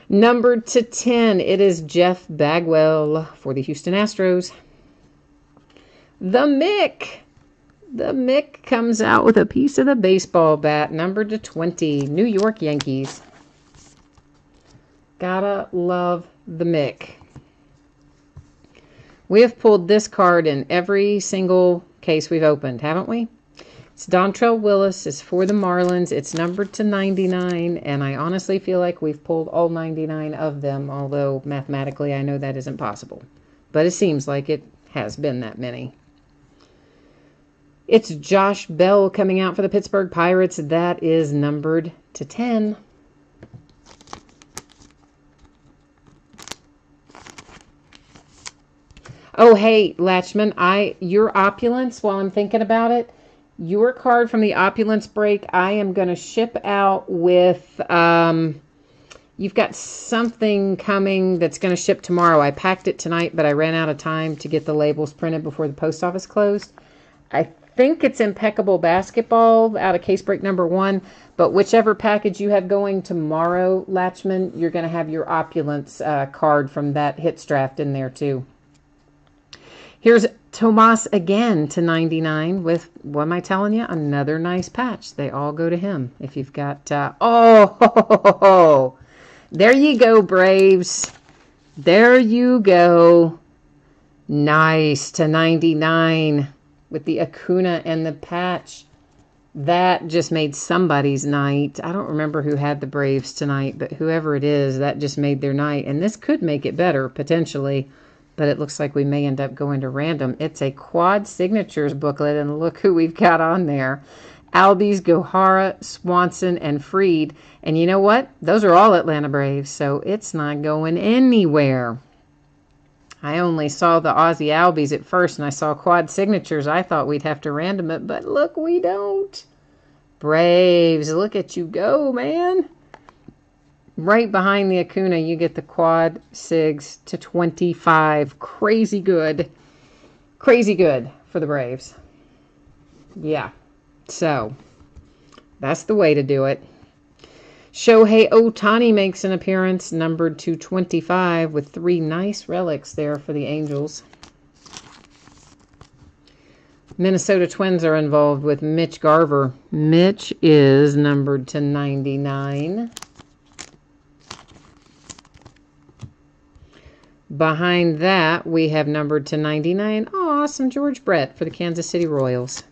Numbered to 10, it is Jeff Bagwell for the Houston Astros. The Mick. The Mick comes out with a piece of the baseball bat, numbered to 20, New York Yankees. Gotta love the Mick. We have pulled this card in every single case we've opened, haven't we? It's Dontrell Willis. It's for the Marlins. It's numbered to 99, and I honestly feel like we've pulled all 99 of them, although mathematically I know that isn't possible. But it seems like it has been that many. It's Josh Bell coming out for the Pittsburgh Pirates. That is numbered to 10. Oh, hey, Latchman, your opulence, while I'm thinking about it, your card from the opulence break, I am going to ship out with, you've got something coming that's going to ship tomorrow. I packed it tonight, but I ran out of time to get the labels printed before the post office closed. I think it's Impeccable Basketball out of case break number 1, but whichever package you have going tomorrow, Latchman, you're going to have your opulence card from that hits draft in there too. Here's Tomas again to 99 with, what am I telling you? Another nice patch. They all go to him. If you've got, there you go, Braves. There you go. Nice to 99 with the Acuna and the patch. That just made somebody's night. I don't remember who had the Braves tonight, but whoever it is, that just made their night. And this could make it better, potentially. But it looks like we may end up going to random. It's a quad signatures booklet, and look who we've got on there. Albies, Gohara, Swanson, and Fried. And you know what? Those are all Atlanta Braves, so it's not going anywhere. I only saw the Aussie Albies at first, and I saw quad signatures. I thought we'd have to random it, but look, we don't. Braves, look at you go, man. Right behind the Acuna, you get the quad sigs to 25. Crazy good. Crazy good for the Braves. Yeah. So, that's the way to do it. Shohei Ohtani makes an appearance, numbered to 25, with 3 nice relics there for the Angels. Minnesota Twins are involved with Mitch Garver. Mitch is numbered to 99. Behind that, we have numbered to 99. Oh, some George Brett for the Kansas City Royals.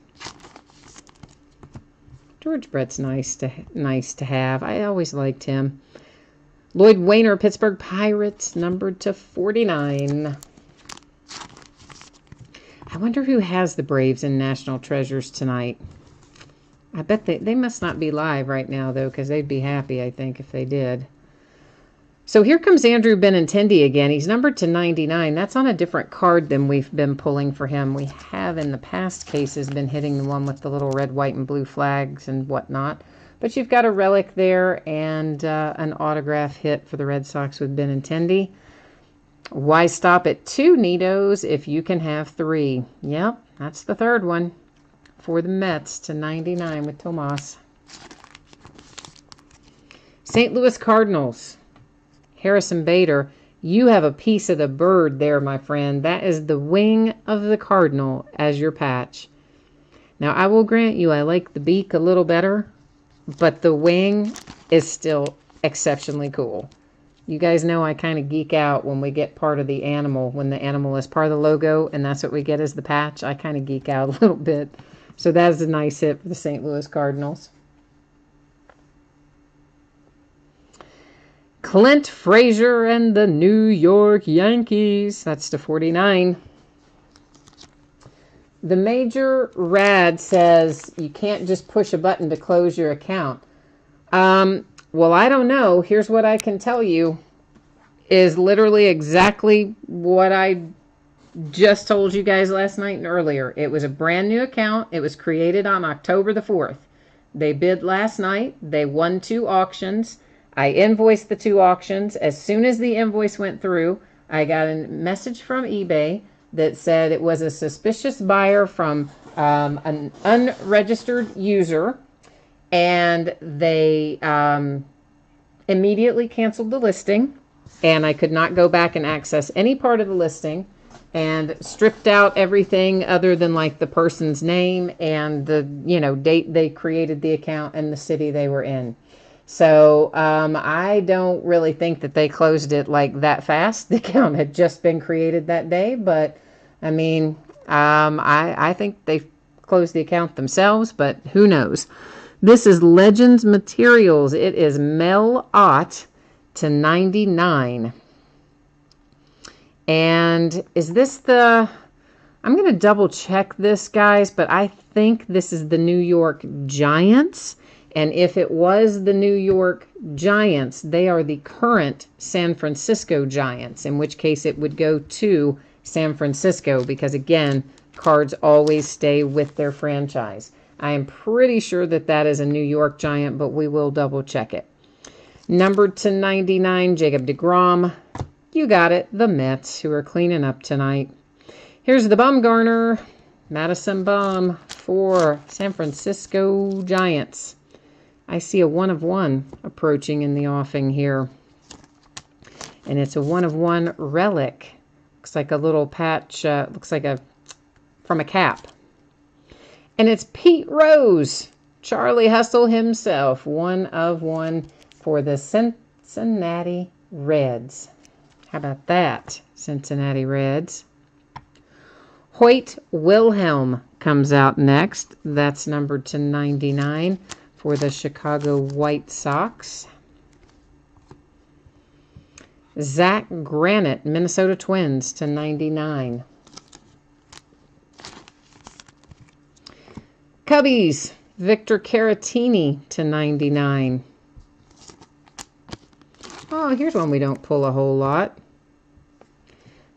George Brett's nice to have. I always liked him. Lloyd Wayner, Pittsburgh Pirates, numbered to 49. I wonder who has the Braves in National Treasures tonight. I bet they must not be live right now, though, because they'd be happy, I think, if they did. So here comes Andrew Benintendi again. He's numbered to 99. That's on a different card than we've been pulling for him. We have in the past cases been hitting the one with the little red, white, and blue flags and whatnot. But you've got a relic there and an autograph hit for the Red Sox with Benintendi. Why stop at 2 Nitos if you can have 3? Yep, that's the third one for the Mets to 99 with Tomas. St. Louis Cardinals. Harrison Bader, you have a piece of the bird there, my friend. That is the wing of the cardinal as your patch. Now, I will grant you I like the beak a little better, but the wing is still exceptionally cool. You guys know I kind of geek out when we get part of the animal, when the animal is part of the logo, and that's what we get as the patch. I kind of geek out a little bit. So that is a nice hit for the St. Louis Cardinals. Clint Frazier and the New York Yankees. That's to 49. The Major Rad says you can't just push a button to close your account. Well, I don't know. Here's what I can tell you is literally exactly what I just told you guys last night and earlier. It was a brand new account. It was created on October the 4th. They bid last night. They won 2 auctions. I invoiced the 2 auctions. As soon as the invoice went through, I got a message from eBay that said it was a suspicious buyer from an unregistered user, and they immediately canceled the listing, and I could not go back and access any part of the listing, and stripped out everything other than like the person's name and the date they created the account and the city they were in. So I don't really think that they closed it like that fast. The account had just been created that day, but I mean, I think they closed the account themselves, but who knows? This is Legends Materials. It is Mel Ott to 99. And is this the... I'm going to double check this, guys, but I think this is the New York Giants. And if it was the New York Giants, they are the current San Francisco Giants, in which case it would go to San Francisco, because again, cards always stay with their franchise. I am pretty sure that that is a New York Giant, but we will double check it. Numbered to 99, Jacob deGrom. You got it, the Mets, who are cleaning up tonight. Here's the Bumgarner, Madison Bum for San Francisco Giants. I see a 1 of 1 approaching in the offing here. And it's a 1 of 1 relic. Looks like a little patch, looks like from a cap. And it's Pete Rose, Charlie Hustle himself, 1 of 1 for the Cincinnati Reds. How about that, Cincinnati Reds? Hoyt Wilhelm comes out next. That's numbered to 99 for the Chicago White Sox. Zach Granite, Minnesota Twins, to 99. Cubbies, Victor Caratini to 99. Oh, here's one we don't pull a whole lot.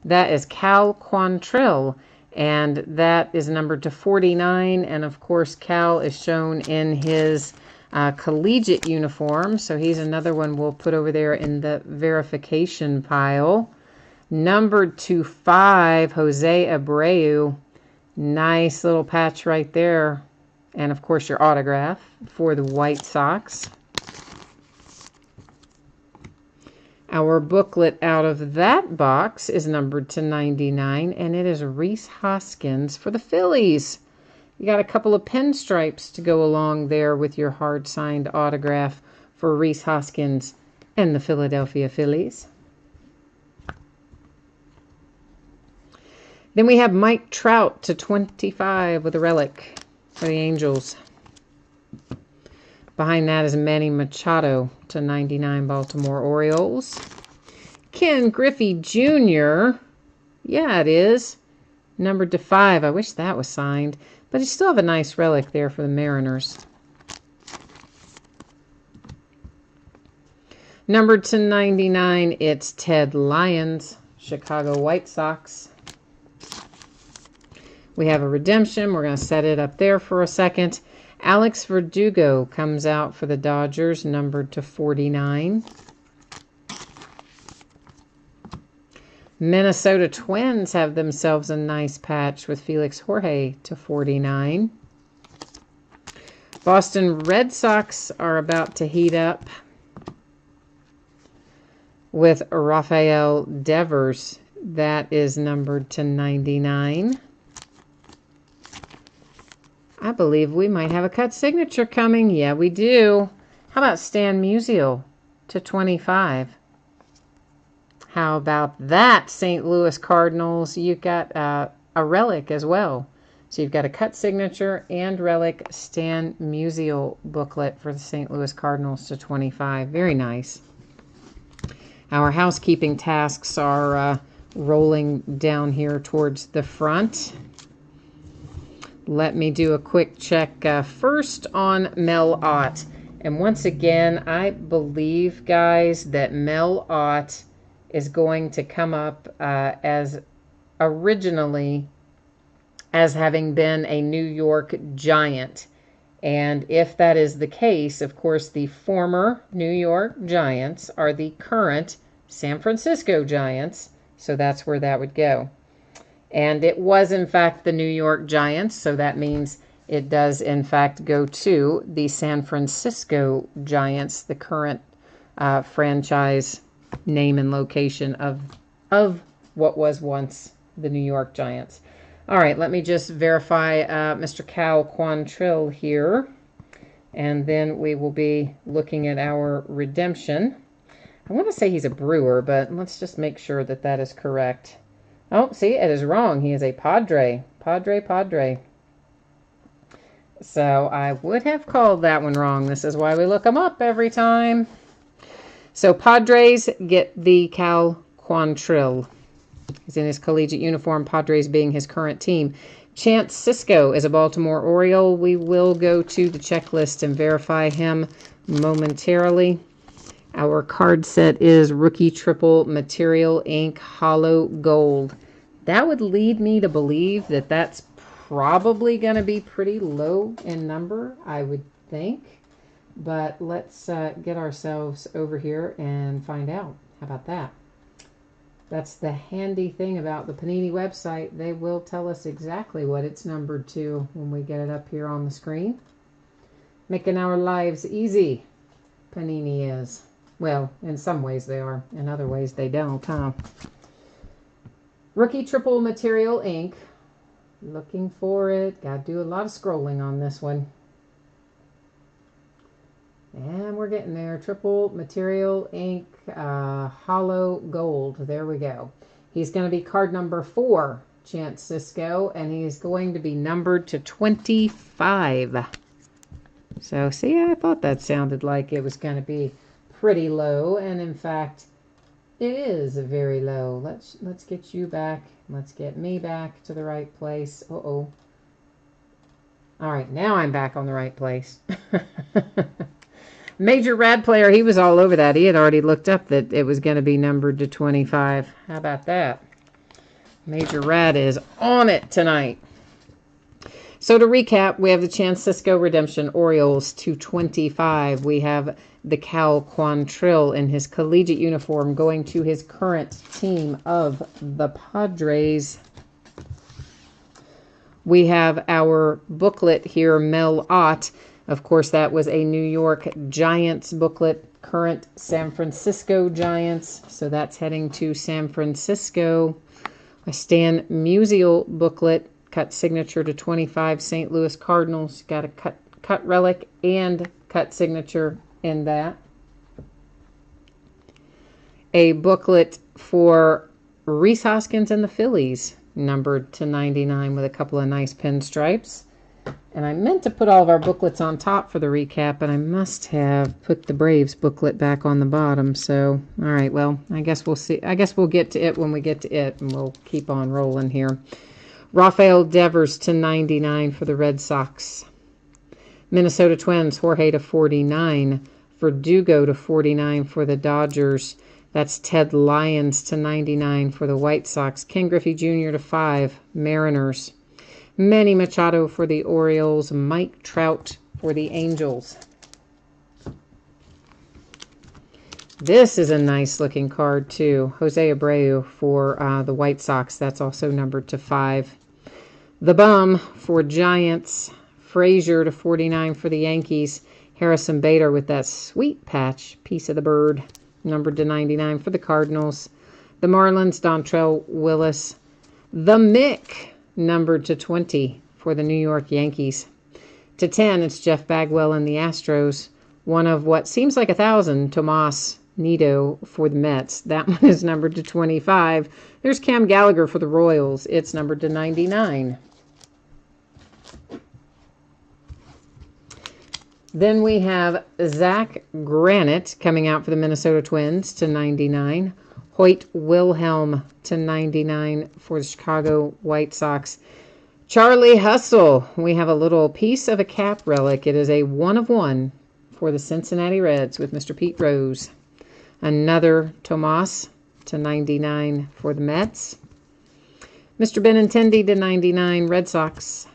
That is Cal Quantrill, and that is numbered to 49. And of course, Cal is shown in his collegiate uniform, so he's another one we'll put over there in the verification pile. Numbered to 5, Jose Abreu. Nice little patch right there. And of course, your autograph for the White Sox. Our booklet out of that box is numbered to 99, and it is Rhys Hoskins for the Phillies. You got a couple of pinstripes to go along there with your hard-signed autograph for Rhys Hoskins and the Philadelphia Phillies. Then we have Mike Trout to 25 with a relic for the Angels. Behind that is Manny Machado to 99, Baltimore Orioles. Ken Griffey Jr. Yeah, it is. Numbered to 5. I wish that was signed. But you still have a nice relic there for the Mariners. Numbered to 99, it's Ted Lyons, Chicago White Sox. We have a redemption. We're going to set it up there for a second. Alex Verdugo comes out for the Dodgers, numbered to 49. Minnesota Twins have themselves a nice patch with Felix Jorge to 49. Boston Red Sox are about to heat up with Rafael Devers. That is numbered to 99. I believe we might have a cut signature coming. Yeah, we do. How about Stan Musial to 25? How about that, St. Louis Cardinals? You've got a relic as well. So you've got a cut signature and relic Stan Musial booklet for the St. Louis Cardinals to 25. Very nice. Our housekeeping tasks are rolling down here towards the front. Let me do a quick check first on Mel Ott. And once again, I believe, guys, that Mel Ott is going to come up as originally as having been a New York Giant. And if that is the case, of course, the former New York Giants are the current San Francisco Giants. So that's where that would go. And it was, in fact, the New York Giants. So that means it does, in fact, go to the San Francisco Giants, the current franchise name and location of what was once the New York Giants. All right, let me just verify Mr. Cal Quantrill here, and then we will be looking at our redemption. I want to say he's a Brewer, but let's just make sure that that is correct. Oh, see, it is wrong. He is a Padre. Padre. So I would have called that one wrong. This is why we look them up every time. So Padres get the Cal Quantrill. He's in his collegiate uniform, Padres being his current team. Chance Sisco is a Baltimore Oriole. We will go to the checklist and verify him momentarily. Our card set is Rookie Triple Material Ink Hollow Gold. That would lead me to believe that that's probably going to be pretty low in number, I would think. But let's get ourselves over here and find out. How about that? That's the handy thing about the Panini website. They will tell us exactly what it's numbered to when we get it up here on the screen. Making our lives easy, Panini is. Well, in some ways they are. In other ways they don't, huh? Rookie Triple Material ink. Looking for it. Got to do a lot of scrolling on this one. And we're getting there. Triple Material ink, hollow gold. There we go. He's going to be card number 4, Chance Cisco, and he's going to be numbered to 25. So, see, I thought that sounded like it was going to be pretty low, and in fact, it is very low. Let's get you back. Let's get me back to the right place. Uh-oh. All right, now I'm back on the right place. Major Rad Player, he was all over that. He had already looked up that it was going to be numbered to 25. How about that? Major Rad is on it tonight. So to recap, we have the Chance Cisco Redemption Orioles to 25. We have the Cal Quantrill in his collegiate uniform going to his current team of the Padres. We have our booklet here, Mel Ott. Of course, that was a New York Giants booklet, current San Francisco Giants. So that's heading to San Francisco. A Stan Musial booklet, cut signature to 25, St. Louis Cardinals. Got a cut relic and cut signature in that. A booklet for Rhys Hoskins and the Phillies, numbered to 99 with a couple of nice pinstripes. And I meant to put all of our booklets on top for the recap, and I must have put the Braves booklet back on the bottom. So, all right, well, I guess we'll see. I guess we'll get to it when we get to it, and we'll keep on rolling here. Rafael Devers to 99 for the Red Sox. Minnesota Twins, Jorge to 49. Verdugo to 49 for the Dodgers. That's Ted Lyons to 99 for the White Sox. Ken Griffey Jr. to 5, Mariners. Manny Machado for the Orioles. Mike Trout for the Angels. This is a nice looking card too. Jose Abreu for the White Sox. That's also numbered to 5. The Bum for Giants. Frazier to 49 for the Yankees. Harrison Bader with that sweet patch, piece of the bird, numbered to 99 for the Cardinals. The Marlins, Dontrell Willis. The Mick, numbered to 20 for the New York Yankees. To 10, it's Jeff Bagwell and the Astros. One of what seems like 1,000, Tomas Nido for the Mets. That one is numbered to 25. There's Cam Gallagher for the Royals. It's numbered to 99. Then we have Zach Granite coming out for the Minnesota Twins to 99. Hoyt Wilhelm to 99 for the Chicago White Sox. Charlie Hustle. We have a little piece of a cap relic. It is a 1 of 1 for the Cincinnati Reds with Mr. Pete Rose. Another Tomas to 99 for the Mets. Mr. Benintendi to 99, Red Sox.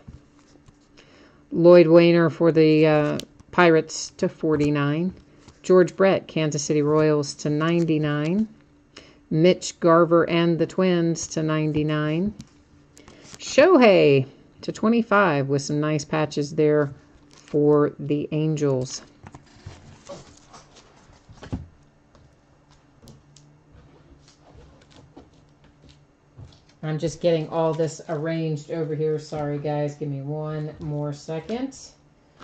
Lloyd Wayner for the Pirates to 49. George Brett, Kansas City Royals to 99. Mitch Garver and the Twins to 99. Shohei to 25 with some nice patches there for the Angels. I'm just getting all this arranged over here. Sorry, guys. Give me one more second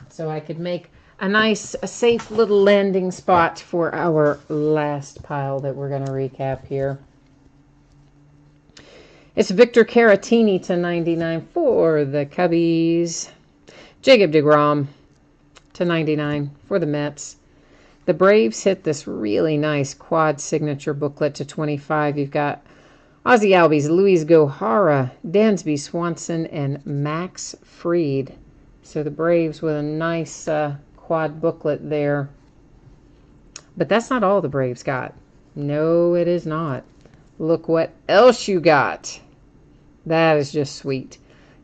so I could make a safe little landing spot for our last pile that we're going to recap here. It's Victor Caratini to 99 for the Cubbies. Jacob deGrom to 99 for the Mets. The Braves hit this really nice quad signature booklet to 25. You've got Ozzie Albies, Luis Gohara, Dansby Swanson, and Max Fried. So the Braves with a nice quad booklet there. But that's not all the Braves got. No, it is not. Look what else you got. That is just sweet.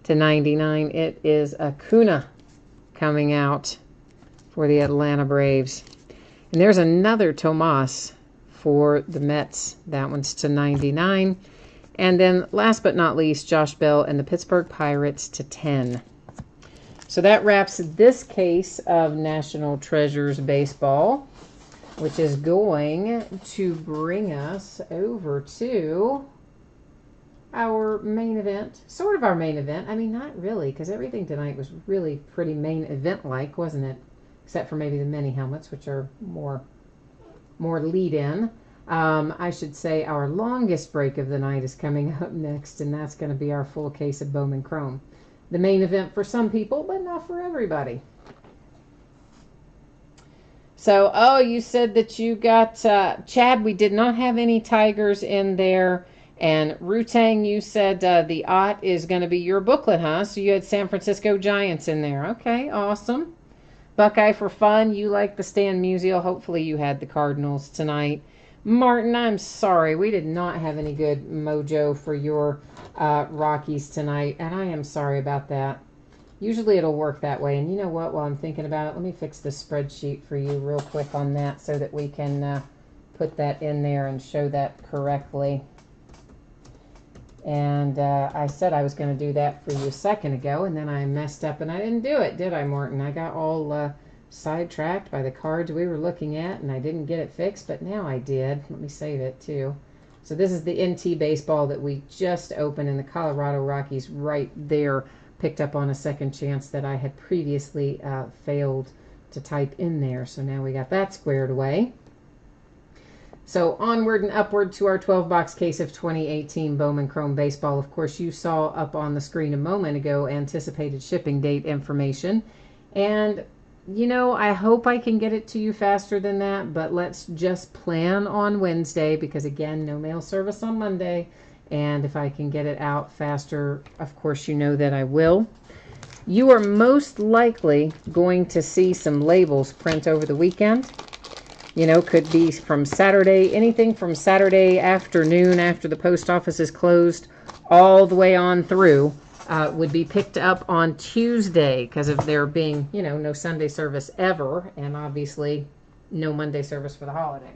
To 99, it is Acuna coming out for the Atlanta Braves. And there's another Tomas for the Mets. That one's to 99. And then last but not least, Josh Bell and the Pittsburgh Pirates to 10. So that wraps this case of National Treasures Baseball, which is going to bring us over to our main event. Sort of our main event. I mean, not really, because everything tonight was really pretty main event-like, wasn't it? Except for maybe the mini helmets, which are more lead-in. I should say our longest break of the night is coming up next, and that's going to be our full case of Bowman Chrome. The main event for some people, but not for everybody. So, oh, you said that you got, Chad, we did not have any Tigers in there. And Rutang, you said the OT is going to be your booklet, huh? So you had San Francisco Giants in there. Okay, awesome. Buckeye for fun, you like the Stan Musial. Hopefully you had the Cardinals tonight. Martin, I'm sorry. We did not have any good mojo for your Rockies tonight, and I am sorry about that. Usually it'll work that way. And you know what? While I'm thinking about it, let me fix this spreadsheet for you real quick on that so that we can put that in there and show that correctly. And I said I was going to do that for you a second ago, and then I messed up and I didn't do it, did I, Martin? I got all sidetracked by the cards we were looking at, and I didn't get it fixed, but now I did. Let me save it, too. So this is the NT baseball that we just opened, and the Colorado Rockies right there picked up on a second chance that I had previously failed to type in there. So now we got that squared away. So onward and upward to our 12-box case of 2018 Bowman Chrome Baseball. Of course, you saw up on the screen a moment ago anticipated shipping date information. And, you know, I hope I can get it to you faster than that, but let's just plan on Wednesday because, again, no mail service on Monday. And if I can get it out faster, of course, you know that I will. You are most likely going to see some labels print over the weekend. You know, could be from Saturday, anything from Saturday afternoon after the post office is closed all the way on through would be picked up on Tuesday because of there being, you know, no Sunday service ever and obviously no Monday service for the holiday.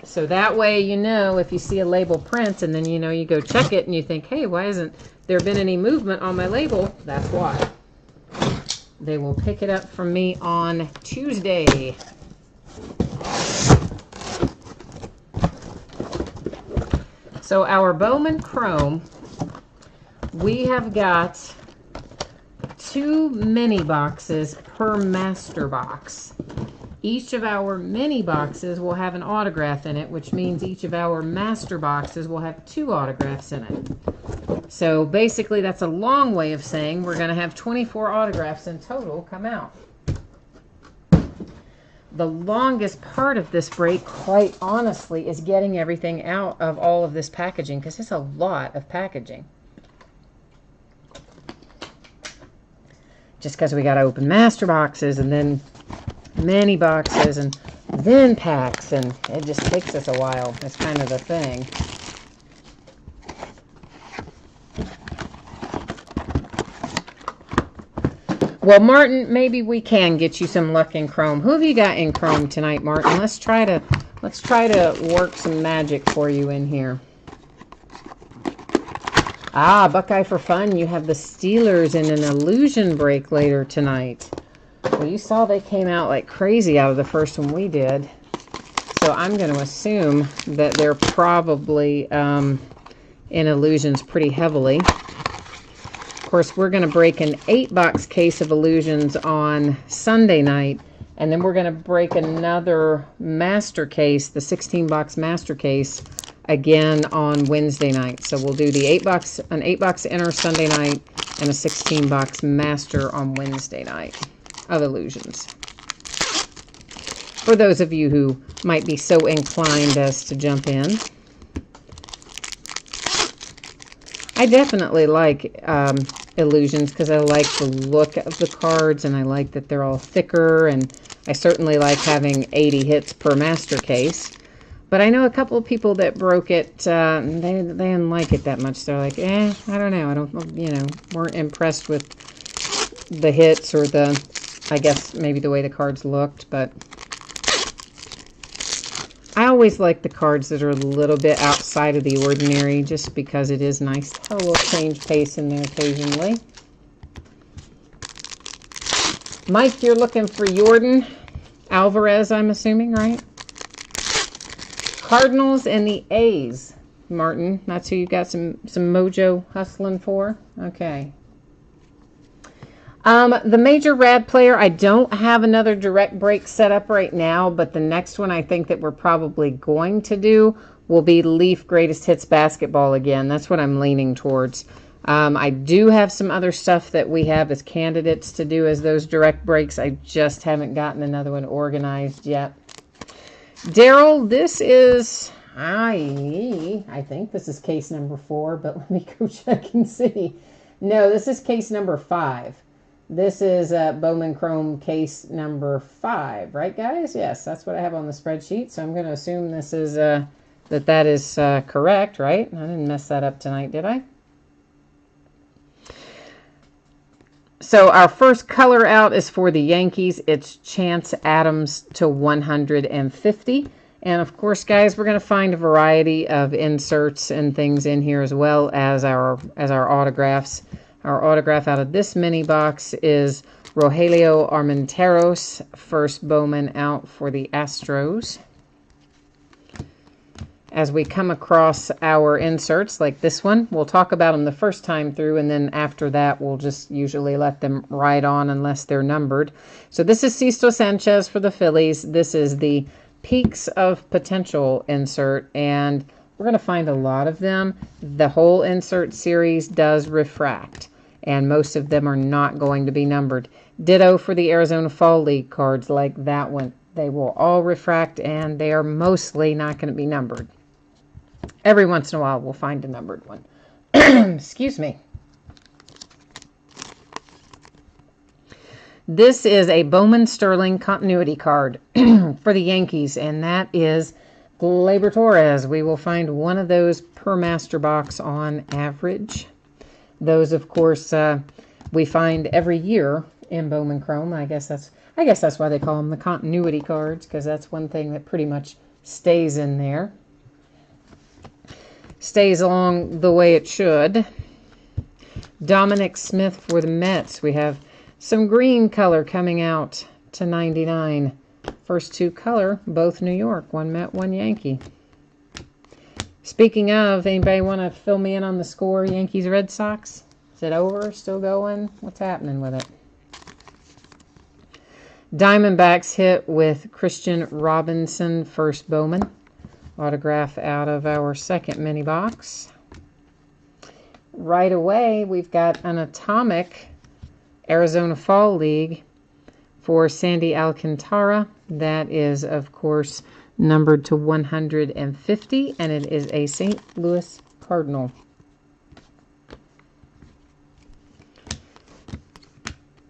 So that way, you know, if you see a label print and then, you know, you go check it and you think, hey, why hasn't there been any movement on my label? That's why. They will pick it up from me on Tuesday. So our Bowman Chrome, we have got 2 mini boxes per master box. Each of our mini boxes will have an autograph in it, which means each of our master boxes will have 2 autographs in it. So basically that's a long way of saying we're going to have 24 autographs in total come out. The longest part of this break, quite honestly, is getting everything out of all of this packaging because it's a lot of packaging. Just because we got to open master boxes and then many boxes and then packs, and it just takes us a while. That's kind of the thing. Well, Martin, maybe we can get you some luck in Chrome. Who have you got in Chrome tonight, Martin? Let's try to work some magic for you in here. Ah, Buckeye for fun. You have the Steelers in an illusion break later tonight. Well, you saw they came out like crazy out of the first one we did. So I'm going to assume that they're probably in illusions pretty heavily. Of course, we're going to break an 8-box case of illusions on Sunday night. And then we're going to break another master case, the 16-box master case, again on Wednesday night. So we'll do the an 8-box inner Sunday night and a 16-box master on Wednesday night of illusions. For those of you who might be so inclined as to jump in. I definitely like illusions because I like the look of the cards and I like that they're all thicker, and I certainly like having 80 hits per master case. But I know a couple of people that broke it. They didn't like it that much. They're like, I don't know. I don't, weren't impressed with the hits or I guess maybe the way the cards looked. But I always like the cards that are a little bit outside of the ordinary, just because it is nice to have a little change pace in there occasionally. Mike, you're looking for Jordan Alvarez, I'm assuming, right? Cardinals and the A's, Martin. That's who you got some mojo hustling for? Okay. The Major Rad Player, I don't have another direct break set up right now, but the next one I think that we're probably going to do will be Leaf Greatest Hits Basketball again. That's what I'm leaning towards. I do have some other stuff that we have as candidates to do as those direct breaks. I just haven't gotten another one organized yet. Daryl, this is, I think this is case number 4, but let me go check and see. No, this is case number 5. This is Bowman Chrome case number 5, right, guys? Yes, that's what I have on the spreadsheet. So I'm going to assume this is that is correct, right? I didn't mess that up tonight, did I? So our first color out is for the Yankees. It's Chance Adams to 150. And of course, guys, we're going to find a variety of inserts and things in here as well as our autographs. Our autograph out of this mini box is Rogelio Armenteros, first Bowman out for the Astros. As we come across our inserts like this one, we'll talk about them the first time through, and then after that, we'll just usually let them ride on unless they're numbered. So this is Sisto Sanchez for the Phillies. This is the Peaks of Potential insert, and we're going to find a lot of them. The whole insert series does refract, and most of them are not going to be numbered. Ditto for the Arizona Fall League cards like that one. They will all refract, and they are mostly not going to be numbered. Every once in a while, we'll find a numbered one. Excuse me. This is a Bowman Sterling continuity card for the Yankees, and that is Gleyber Torres. We will find one of those per master box on average. Those, of course, we find every year in Bowman Chrome. I guess that's why they call them the continuity cards, because that's one thing that pretty much stays in there. Stays along the way it should. Dominic Smith for the Mets. We have some green color coming out to 99. First 2 color, both New York. 1 Met, 1 Yankee. Speaking of, anybody want to fill me in on the score, Yankees Red Sox? Is it over? Still going? What's happening with it? Diamondbacks hit with Christian Robinson, first Bowman. Autograph out of our second mini box. Right away, we've got an Atomic Arizona Fall League for Sandy Alcantara. That is, of course, numbered to 150, and it is a St. Louis Cardinal.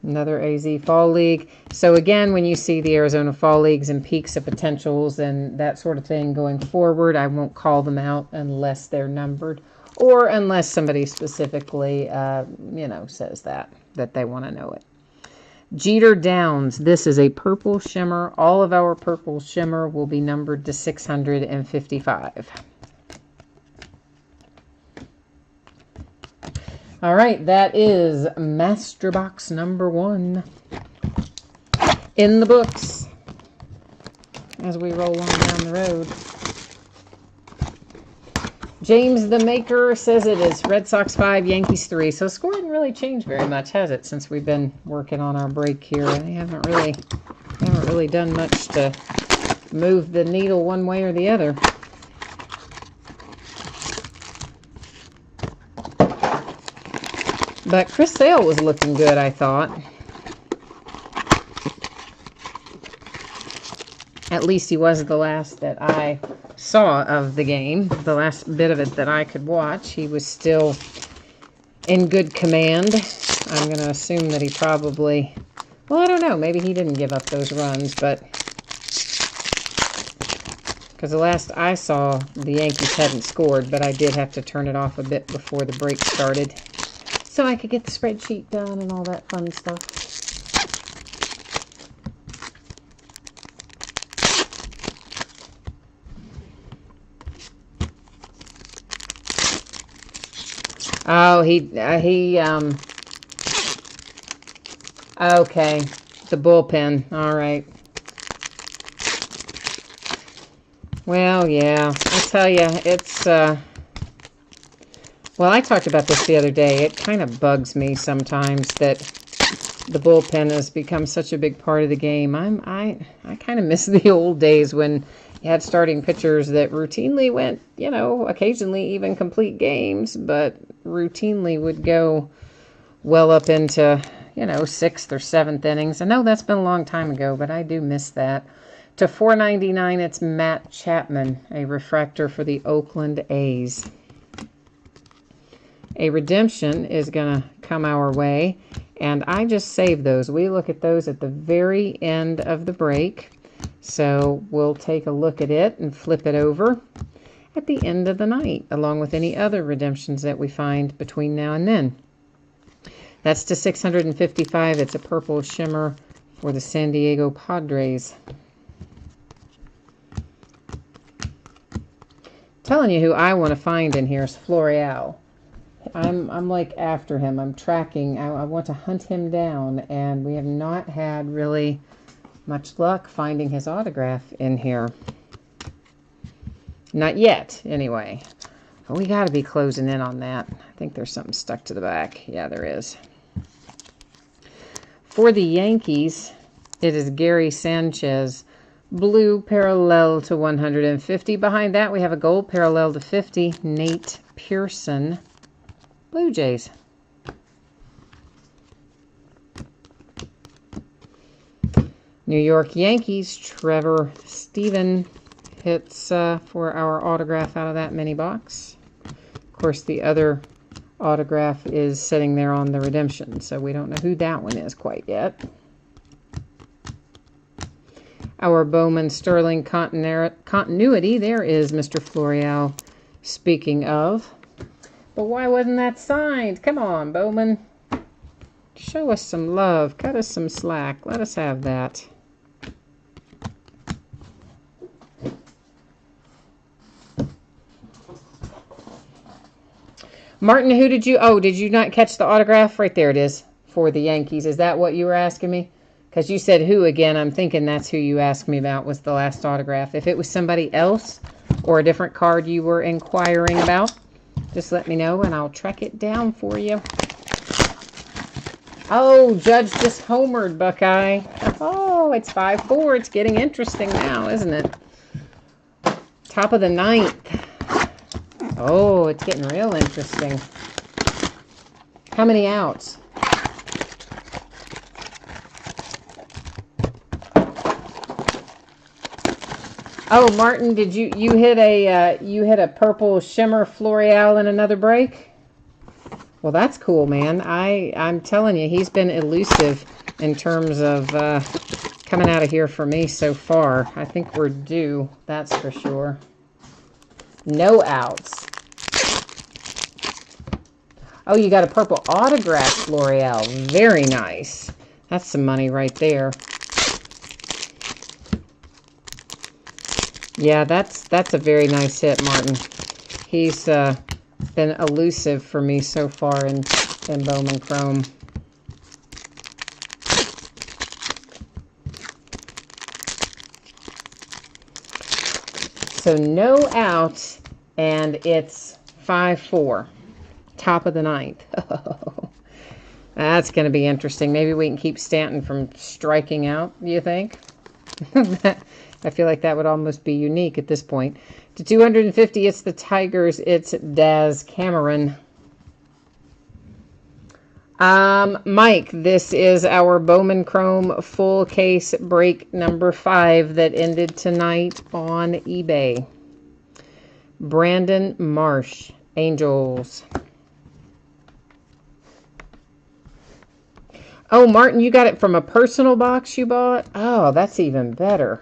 Another AZ Fall League. So again, when you see the Arizona Fall Leagues and Peaks of Potentials and that sort of thing going forward, I won't call them out unless they're numbered or unless somebody specifically, says that they want to know it. Jeter Downs. This is a purple shimmer. All of our purple shimmer will be numbered to 655. All right, that is Master Box number 1 in the books as we roll on down the road. James the Maker says it is Red Sox 5, Yankees 3. So score didn't really change very much, has it, since we've been working on our break here? They haven't really done much to move the needle one way or the other. But Chris Sale was looking good, I thought. At least he was the last that I saw of the game. The last bit of it that I could watch. He was still in good command. I'm going to assume that he probably... Well, I don't know. Maybe he didn't give up those runs, but... because the last I saw, the Yankees hadn't scored, but I did have to turn it off a bit before the break started so I could get the spreadsheet done and all that fun stuff. Oh, okay, the bullpen, all right. Well, yeah, I tell you, it's, well, I talked about this the other day. It kind of bugs me sometimes that the bullpen has become such a big part of the game. I kind of miss the old days when you had starting pitchers that routinely went, you know, occasionally even complete games, but routinely would go well up into, you know, 6th or 7th innings. I know that's been a long time ago, but I do miss that. To $4.99, it's Matt Chapman, a refractor for the Oakland A's. A redemption is going to come our way, and I just saved those. We look at those at the very end of the break, so we'll take a look at it and flip it over at the end of the night, along with any other redemptions that we find between now and then. That's to 655. It's a purple shimmer for the San Diego Padres. Telling you who I want to find in here is Florial. I'm like after him. I'm tracking. I want to hunt him down, and we have not had really much luck finding his autograph in here. Not yet, anyway. But we got to be closing in on that. I think there's something stuck to the back. Yeah, there is. For the Yankees, it is Gary Sanchez. Blue parallel to 150. Behind that, we have a gold parallel to 50. Nate Pearson. Blue Jays. New York Yankees. Trevor Stephen hits for our autograph out of that mini box. Of course, the other autograph is sitting there on the redemption, so we don't know who that one is quite yet. Our Bowman Sterling continuity, there is Mr. Florial, speaking of. But why wasn't that signed? Come on, Bowman. Show us some love. Cut us some slack. Let us have that. Martin, who did you not catch the autograph? Right there it is for the Yankees. Is that what you were asking me? Because you said who again. I'm thinking that's who you asked me about was the last autograph. If it was somebody else or a different card you were inquiring about, just let me know and I'll track it down for you. Oh, Judge just homered, Buckeye. Oh, it's 5-4. It's getting interesting now, isn't it? Top of the 9th. Oh, it's getting real interesting. How many outs? Oh, Martin, did you hit a purple shimmer Florial in another break? Well, that's cool, man. I'm telling you, he's been elusive in terms of coming out of here for me so far. I think we're due, that's for sure. No outs. Oh, you got a purple autograph Florial. Very nice. That's some money right there. Yeah, that's a very nice hit, Martin. He's been elusive for me so far in Bowman Chrome. So no outs, and it's 5-4. Top of the 9th. That's going to be interesting. Maybe we can keep Stanton from striking out, do you think? I feel like that would almost be unique at this point. To 250, it's the Tigers. It's Daz Cameron. Mike, this is our Bowman Chrome full case break number 5 that ended tonight on eBay. Brandon Marsh, Angels. Oh, Martin, you got it from a personal box you bought? Oh, that's even better.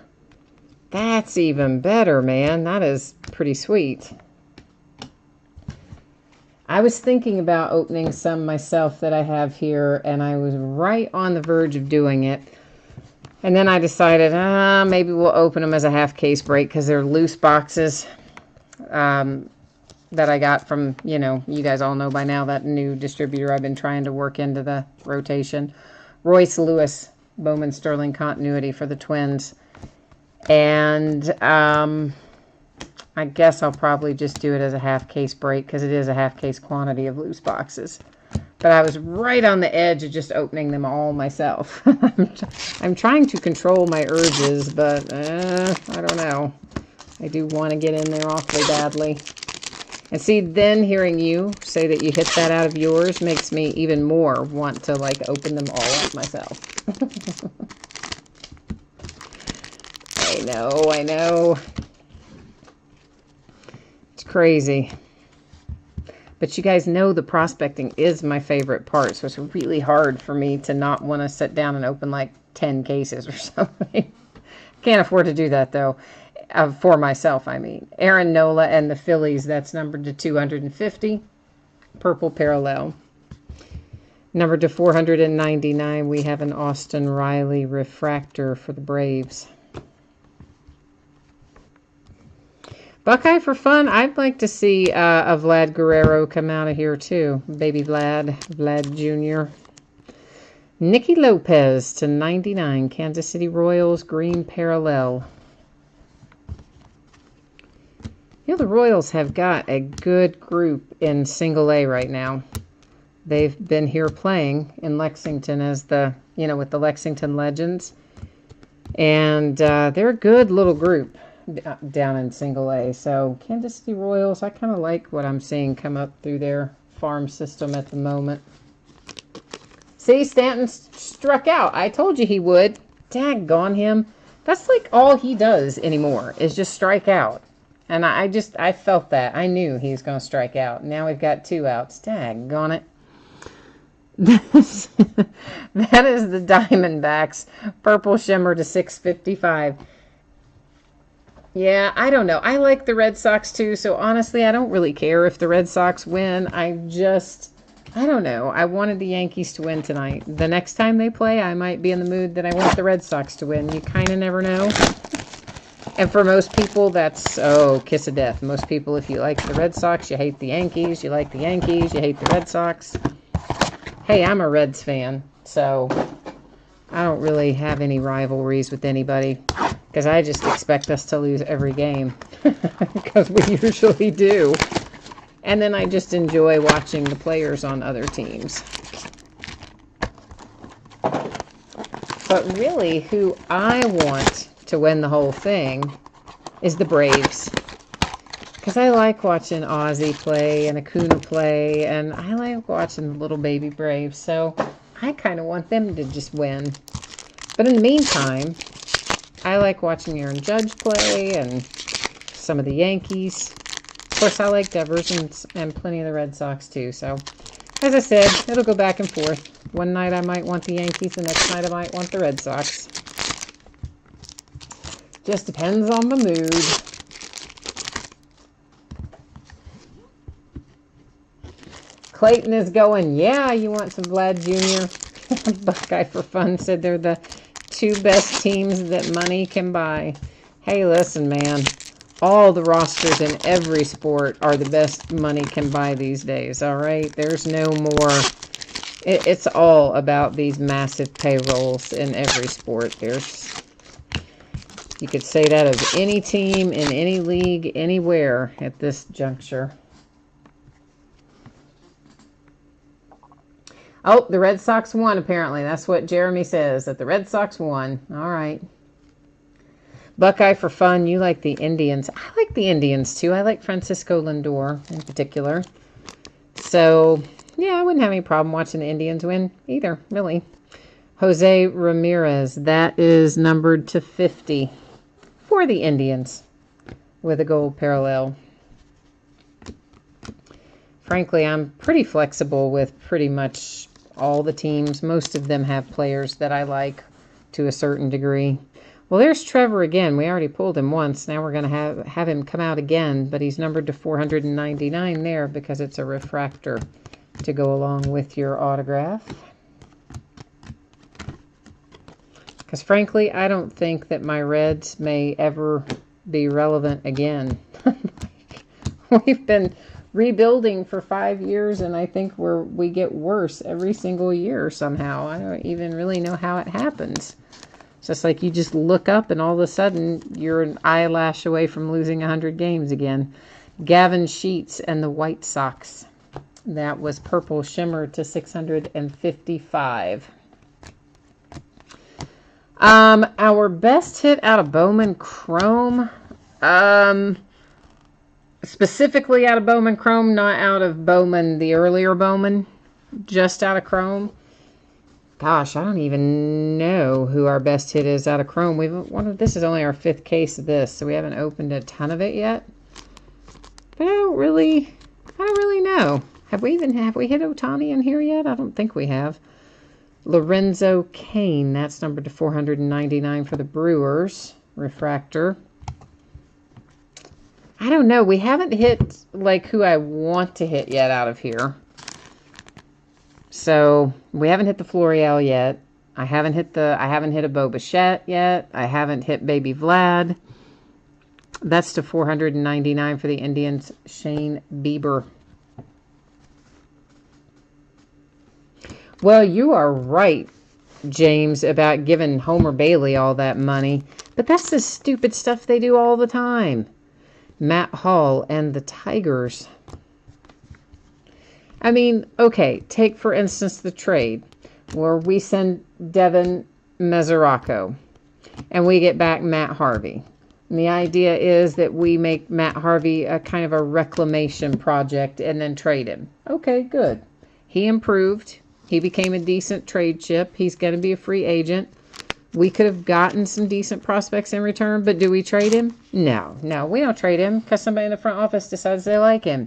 That's even better, man. That is pretty sweet. I was thinking about opening some myself that I have here, and I was right on the verge of doing it. And then I decided, maybe we'll open them as a half case break because they're loose boxes that I got from, you know, you guys all know by now, that new distributor I've been trying to work into the rotation. Royce Lewis, Bowman Sterling Continuity for the Twins. And I guess I'll probably just do it as a half case break because it is a half case quantity of loose boxes. But I was right on the edge of just opening them all myself. I'm trying to control my urges, but I don't know. I do want to get in there awfully badly. And see, then hearing you say that you hit that out of yours makes me even more want to, like, open them all up myself. I know. It's crazy. But you guys know the prospecting is my favorite part, so it's really hard for me to not want to sit down and open like 10 cases or something. Can't afford to do that, though. For myself, I mean. Aaron Nola and the Phillies, that's numbered to 250. Purple parallel. Numbered to 499, we have an Austin Riley refractor for the Braves. Buckeye for fun. I'd like to see a Vlad Guerrero come out of here too. Baby Vlad Jr. Nicky Lopez to 99. Kansas City Royals green parallel. You know, the Royals have got a good group in single A right now. They've been here playing in Lexington as the, you know, with the Lexington Legends. And they're a good little group down in single A. So Kansas City Royals, I kind of like what I'm seeing come up through their farm system at the moment. See, Stanton struck out. I told you he would. Daggone him. That's like all he does anymore is just strike out. And I felt that. I knew he was going to strike out. Now we've got 2 outs. Daggone it. That is the Diamondbacks. Purple shimmer to 655. Yeah, I don't know. I like the Red Sox too, so honestly, I don't really care if the Red Sox win. I don't know. I wanted the Yankees to win tonight. The next time they play, I might be in the mood that I want the Red Sox to win. You kind of never know. And for most people, that's, kiss of death. Most people, if you like the Red Sox, you hate the Yankees. You like the Yankees, you hate the Red Sox. Hey, I'm a Reds fan, so I don't really have any rivalries with anybody. Because I just expect us to lose every game. Because we usually do. And then I just enjoy watching the players on other teams. But really, who I want to win the whole thing is the Braves. Because I like watching Ozzie play and Acuna play. And I like watching the little baby Braves. So I kind of want them to just win. But in the meantime, I like watching Aaron Judge play and some of the Yankees. Of course, I like Devers and plenty of the Red Sox too. So, as I said, it'll go back and forth. One night I might want the Yankees, the next night I might want the Red Sox. Just depends on the mood. Clayton is going, yeah, you want some Vlad Jr.? Buckeye for Fun said they're the 2 best teams that money can buy. Hey, listen, man. All the rosters in every sport are the best money can buy these days, all right? There's no more. It's all about these massive payrolls in every sport. You could say that of any team in any league, anywhere at this juncture. Oh, the Red Sox won, apparently. That's what Jeremy says, that the Red Sox won. All right. Buckeye for Fun, you like the Indians. I like the Indians, too. I like Francisco Lindor in particular. So, yeah, I wouldn't have any problem watching the Indians win either, really. Jose Ramirez, that is numbered to 50 for the Indians with a gold parallel. Frankly, I'm pretty flexible with pretty much all the teams. Most of them have players that I like to a certain degree. Well, there's Trevor again. We already pulled him once. Now we're going to have him come out again, but he's numbered to 499 there because it's a refractor to go along with your autograph. Because frankly, I don't think that my reds may ever be relevant again. We've been rebuilding for 5 years, and I think we get worse every single year somehow. I don't even really know how it happens. It's just like you just look up and all of a sudden you're an eyelash away from losing 100 games again. Gavin Sheets and the White Sox. That was purple shimmer to 655. Our best hit out of Bowman Chrome. Specifically out of Bowman Chrome, not out of Bowman, the earlier Bowman. Just out of Chrome. Gosh, I don't even know who our best hit is out of Chrome. This is only our 5th case of this, so we haven't opened a ton of it yet. But I don't really know. Have we hit Ohtani in here yet? I don't think we have. Lorenzo Cain, that's numbered to 499 for the Brewers. Refractor. I don't know. We haven't hit like who I want to hit yet out of here. So we haven't hit the Florial yet. I haven't hit a Bo Bichette yet. I haven't hit Baby Vlad. That's to 499 for the Indians. Shane Bieber. Well, you are right, James, about giving Homer Bailey all that money. But that's the stupid stuff they do all the time. Matt Hall and the Tigers. I mean, okay, take for instance the trade where we send Devin Mesoraco and we get back Matt Harvey. And the idea is that we make Matt Harvey a kind of a reclamation project and then trade him. Okay, good. He improved. He became a decent trade chip. He's going to be a free agent. We could have gotten some decent prospects in return, but do we trade him? No, we don't trade him because somebody in the front office decides they like him.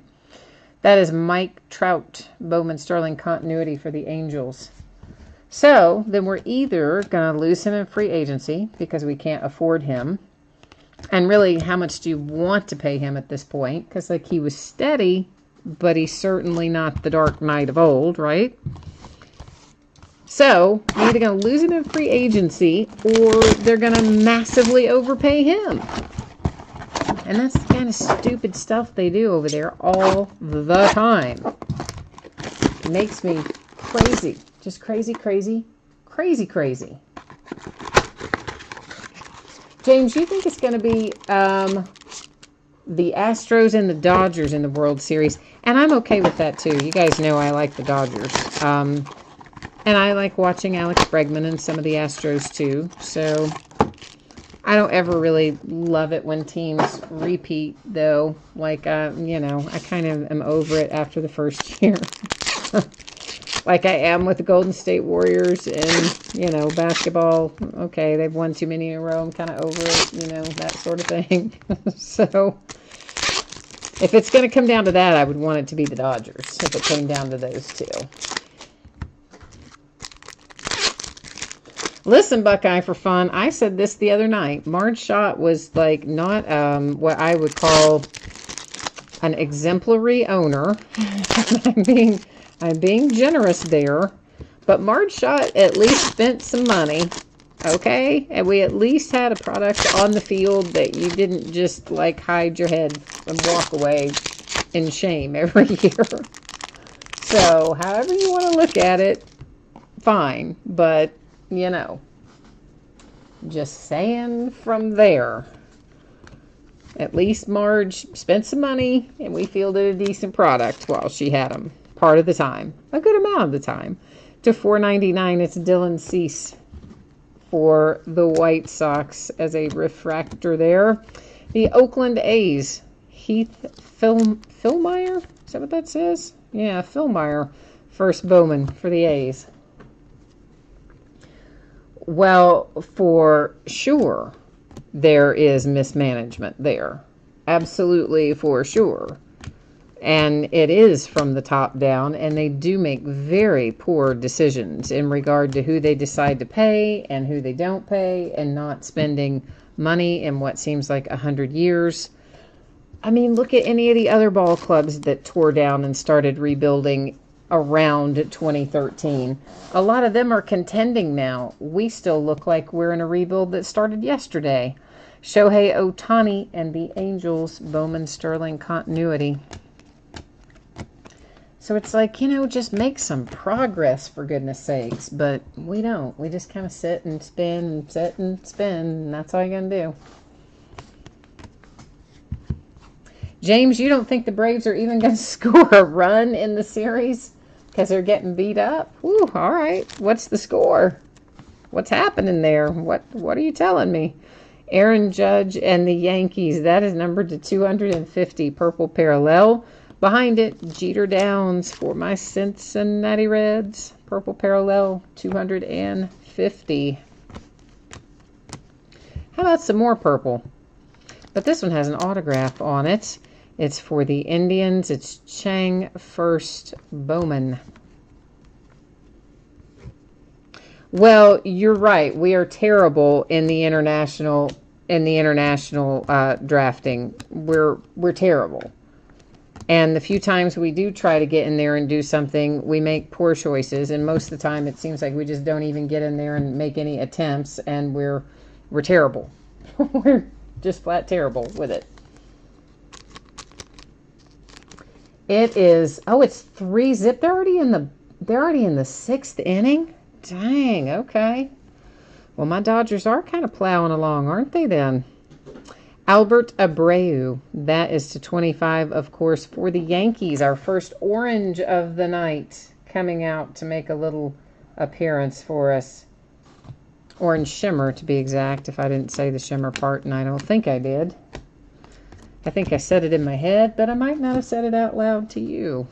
That is Mike Trout, Bowman Sterling continuity for the Angels. So then we're either going to lose him in free agency because we can't afford him. And really, how much do you want to pay him at this point? Because like he was steady, but he's certainly not the Dark Knight of old, right? So we're either going to lose him in free agency or they're going to massively overpay him. And that's the kind of stupid stuff they do over there all the time. It makes me crazy. Just crazy, crazy, crazy, crazy. James, you think it's going to be the Astros and the Dodgers in the World Series? And I'm okay with that, too. You guys know I like the Dodgers. And I like watching Alex Bregman and some of the Astros, too. So I don't ever really love it when teams repeat, though. Like, you know, I kind of am over it after the first year. Like I am with the Golden State Warriors and, you know, basketball. Okay, they've won too many in a row. I'm kind of over it, you know, that sort of thing. So if it's going to come down to that, I would want it to be the Dodgers if it came down to those two. Listen, Buckeye, for fun, I said this the other night. Marge Schott was like not what I would call an exemplary owner. I'm being generous there. But Marge Schott at least spent some money. Okay? And we at least had a product on the field that you didn't just like hide your head and walk away in shame every year. So, however you want to look at it, fine. But you know, just saying from there. At least Marge spent some money and we fielded a decent product while she had them. Part of the time. A good amount of the time. To $4.99, it's Dylan Cease for the White Sox as a refractor there. The Oakland A's. Heath Philmeyer? Is that what that says? Yeah, Philmeyer. First Bowman for the A's. Well, for sure, there is mismanagement there. Absolutely, for sure. And it is from the top down, and they do make very poor decisions in regard to who they decide to pay and who they don't pay, and not spending money in what seems like 100 years. I mean, look at any of the other ball clubs that tore down and started rebuilding around 2013. A lot of them are contending now. We still look like we're in a rebuild that started yesterday. Shohei Ohtani and the Angels, Bowman Sterling continuity. So it's like, you know, just make some progress, for goodness sakes. But we don't. We just kind of sit and spin and sit and spin, and that's all you're going to do. James, you don't think the Braves are even going to score a run in the series because they're getting beat up? Whew, all right. What's the score? What's happening there? What are you telling me? Aaron Judge and the Yankees. That is numbered to 250, purple parallel. Behind it, Jeter Downs for my Cincinnati Reds. Purple parallel, 250. How about some more purple? But this one has an autograph on it. It's for the Indians. It's Chang First Bowman. Well, you're right. We are terrible in the international drafting. We're terrible. And the few times we do try to get in there and do something, we make poor choices. And most of the time, it seems like we just don't even get in there and make any attempts. And we're terrible. We're just flat terrible with it. It is. Oh, it's 3-zip. They're already in the 6th inning. Dang. Okay. Well, my Dodgers are kind of plowing along, aren't they? Then. Albert Abreu, that is to 25, of course, for the Yankees. Our first orange of the night coming out to make a little appearance for us. Orange shimmer, to be exact, if I didn't say the shimmer part, and I don't think I did. I think I said it in my head, but I might not have said it out loud to you.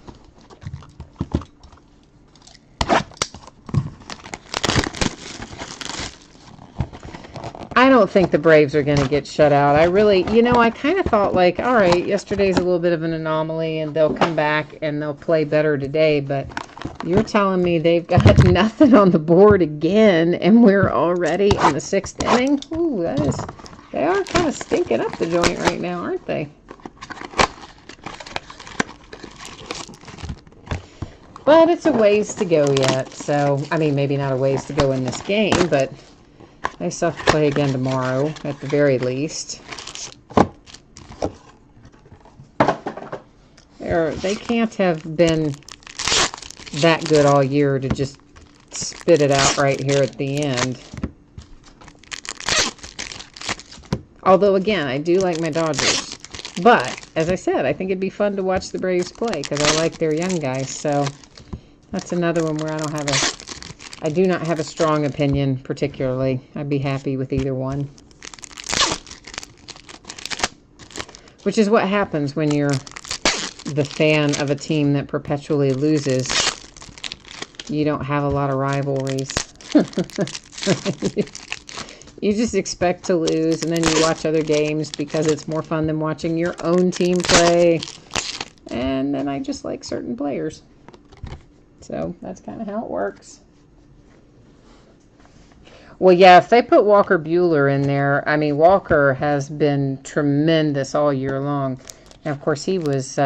I don't think the Braves are going to get shut out. I really, I kind of thought like, all right, yesterday's a little bit of an anomaly and they'll come back and they'll play better today. But you're telling me they've got nothing on the board again and we're already in the 6th inning? Ooh, they are kind of stinking up the joint right now, aren't they? But it's a ways to go yet. So, I mean, maybe not a ways to go in this game, but they still have to play again tomorrow, at the very least. They can't have been that good all year to just spit it out right here at the end. Although, again, I do like my Dodgers. But, as I said, I think it'd be fun to watch the Braves play because I like their young guys. So, that's another one where I do not have a strong opinion, particularly. I'd be happy with either one. Which is what happens when you're the fan of a team that perpetually loses. You don't have a lot of rivalries. You just expect to lose, and then you watch other games because it's more fun than watching your own team play. And then I just like certain players. So that's kind of how it works. Well, yeah, if they put Walker Buehler in there, I mean, Walker has been tremendous all year long. And, of course, he was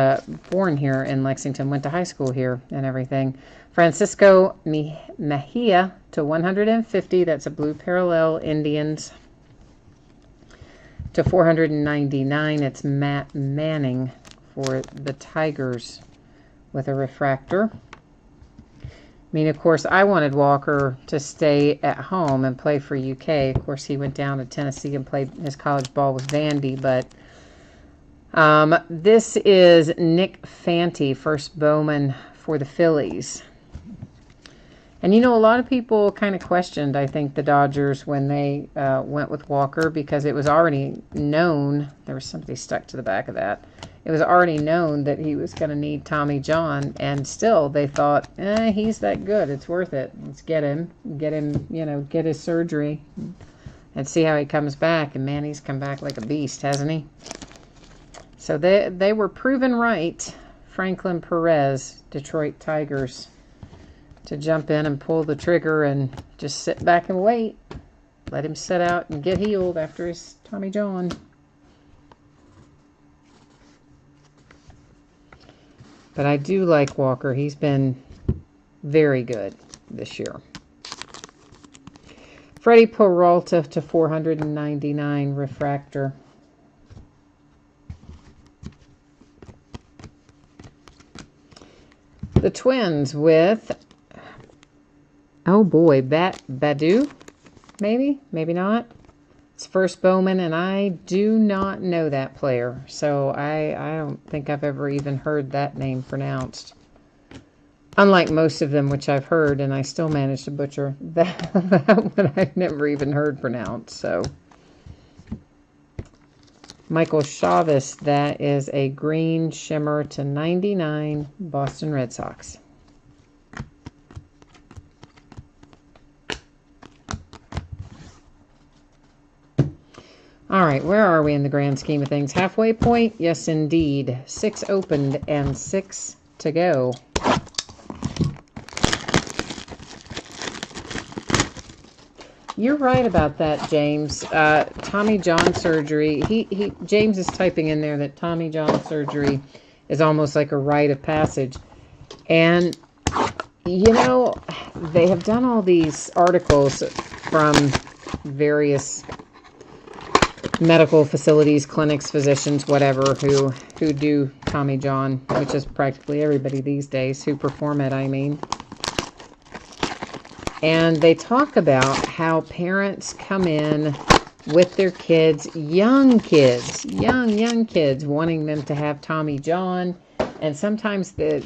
born here in Lexington, went to high school here and everything. Francisco Mejia to 150. That's a blue parallel, Indians. To 499, it's Matt Manning for the Tigers with a refractor. I mean, of course, I wanted Walker to stay at home and play for UK. Of course, he went down to Tennessee and played his college ball with Vandy. But this is Nick Fanti, first Bowman for the Phillies. And, a lot of people kind of questioned, I think, the Dodgers when they went with Walker because it was already known. There was somebody stuck to the back of that. It was already known that he was going to need Tommy John, and still they thought, he's that good. It's worth it. Let's get him, get his surgery and see how he comes back. And, man, he's come back like a beast, hasn't he? So they were proven right Franklin Perez, Detroit Tigers, to jump in and pull the trigger and just sit back and wait. Let him sit out and get healed after his Tommy John. But I do like Walker. He's been very good this year. Freddie Peralta to 499 refractor. The Twins with, oh boy, Badu, maybe not. It's first Bowman, and I do not know that player, so I don't think I've ever even heard that name pronounced. Unlike most of them, which I've heard, and I still managed to butcher that one I've never even heard pronounced. So, Michael Chavis, that is a green shimmer to 99, Boston Red Sox. All right, where are we in the grand scheme of things? Halfway point? Yes, indeed. 6 opened and 6 to go. You're right about that, James. Tommy John surgery. James is typing in there that Tommy John surgery is almost like a rite of passage. And, you know, they have done all these articles from various medical facilities, clinics, physicians, whatever, who do Tommy John, which is practically everybody these days, who perform it, I mean. And they talk about how parents come in with their kids, young kids, wanting them to have Tommy John. And sometimes the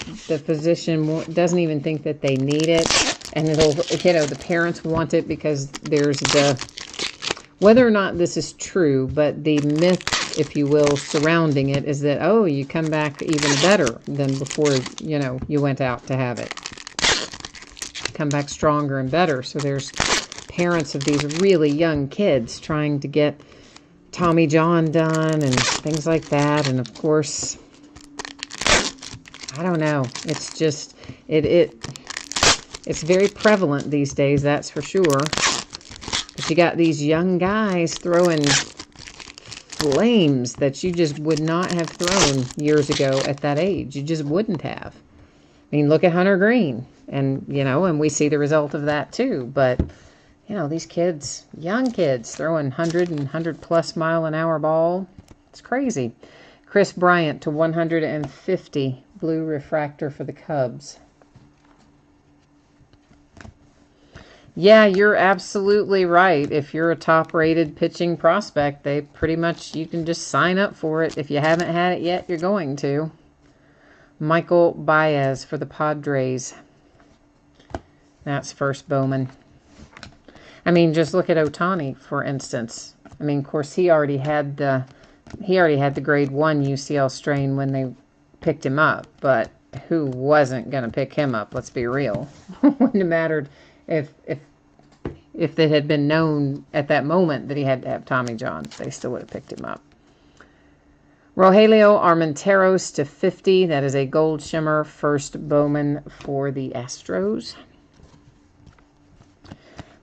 physician doesn't even think that they need it. And it'll, you know, the parents want it because there's whether or not this is true, but the myth, if you will, surrounding it is that, oh, you come back even better than before, you know, you went out to have it. Come back stronger and better. So there's parents of these really young kids trying to get Tommy John done and things like that. And of course, I don't know. It's just, it's very prevalent these days, that's for sure. But you got these young guys throwing flames that you just would not have thrown years ago at that age. You just wouldn't have. I mean, look at Hunter Green. And, you know, and we see the result of that too. But, you know, these kids, young kids, throwing 100 and 100-plus mile-an-hour ball. It's crazy. Chris Bryant to 150, blue refractor for the Cubs. Yeah, you're absolutely right. If you're a top-rated pitching prospect, they pretty much, you can just sign up for it. If you haven't had it yet, you're going to. Michael Baez for the Padres. That's first Bowman. I mean, just look at Ohtani, for instance. I mean, of course, he already had the grade 1 UCL strain when they picked him up, but who wasn't going to pick him up? Let's be real. Wouldn't have mattered if it had been known at that moment that he had to have Tommy John. They still would have picked him up. Rogelio Armenteros to 50. That is a gold shimmer, first Bowman for the Astros.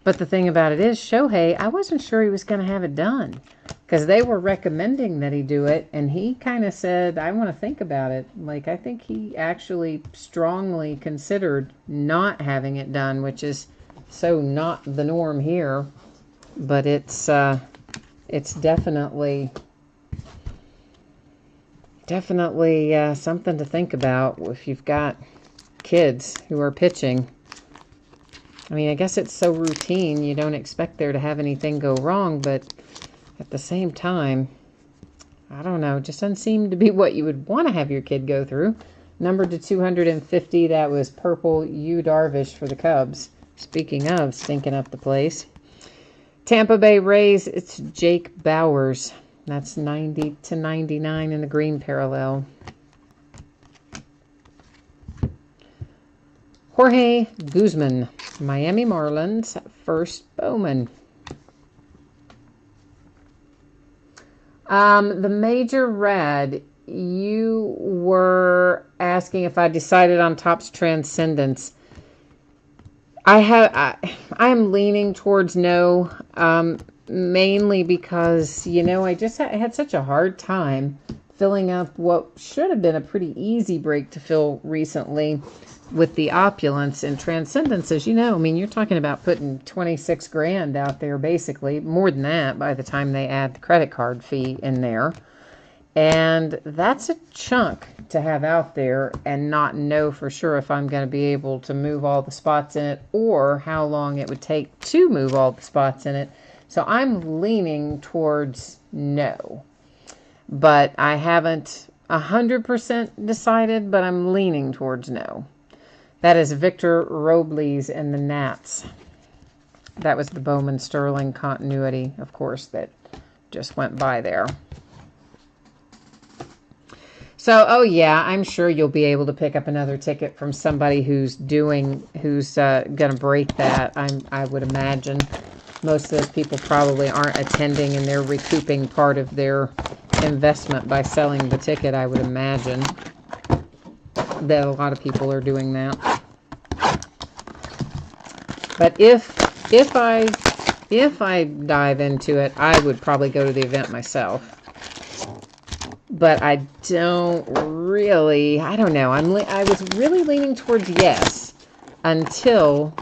But the thing about it is, Shohei, I wasn't sure he was going to have it done. Because they were recommending that he do it, and he kind of said, I want to think about it. Like, I think he actually strongly considered not having it done, which is so not the norm here. But it's definitely something to think about if you've got kids who are pitching. I mean, I guess it's so routine, you don't expect there to have anything go wrong, but at the same time, I don't know, it just doesn't seem to be what you would want to have your kid go through. Numbered to 250, that was purple Yu Darvish for the Cubs. Speaking of stinking up the place. Tampa Bay Rays, it's Jake Bowers. That's 90 to 99 in the green parallel. Jorge Guzman, Miami Marlins, first Bowman. The Major Red you were asking if I decided on Topps Transcendence. I am leaning towards no, mainly because, you know, I just had such a hard time filling up what should have been a pretty easy break to fill recently with the opulence and Transcendence. As you know, I mean, you're talking about putting 26 grand out there, basically more than that by the time they add the credit card fee in there. And that's a chunk to have out there and not know for sure if I'm going to be able to move all the spots in it or how long it would take to move all the spots in it. So I'm leaning towards no. But I haven't 100% decided, but I'm leaning towards no. That is Victor Robles and the Nats. That was the Bowman Sterling continuity, of course, that just went by there. So, oh yeah, I'm sure you'll be able to pick up another ticket from somebody who's going to break that. I would imagine most of those people probably aren't attending and they're recouping part of their investment by selling the ticket. I would imagine that a lot of people are doing that. But if I dive into it, I would probably go to the event myself. But I don't really, I don't know. I was really leaning towards yes until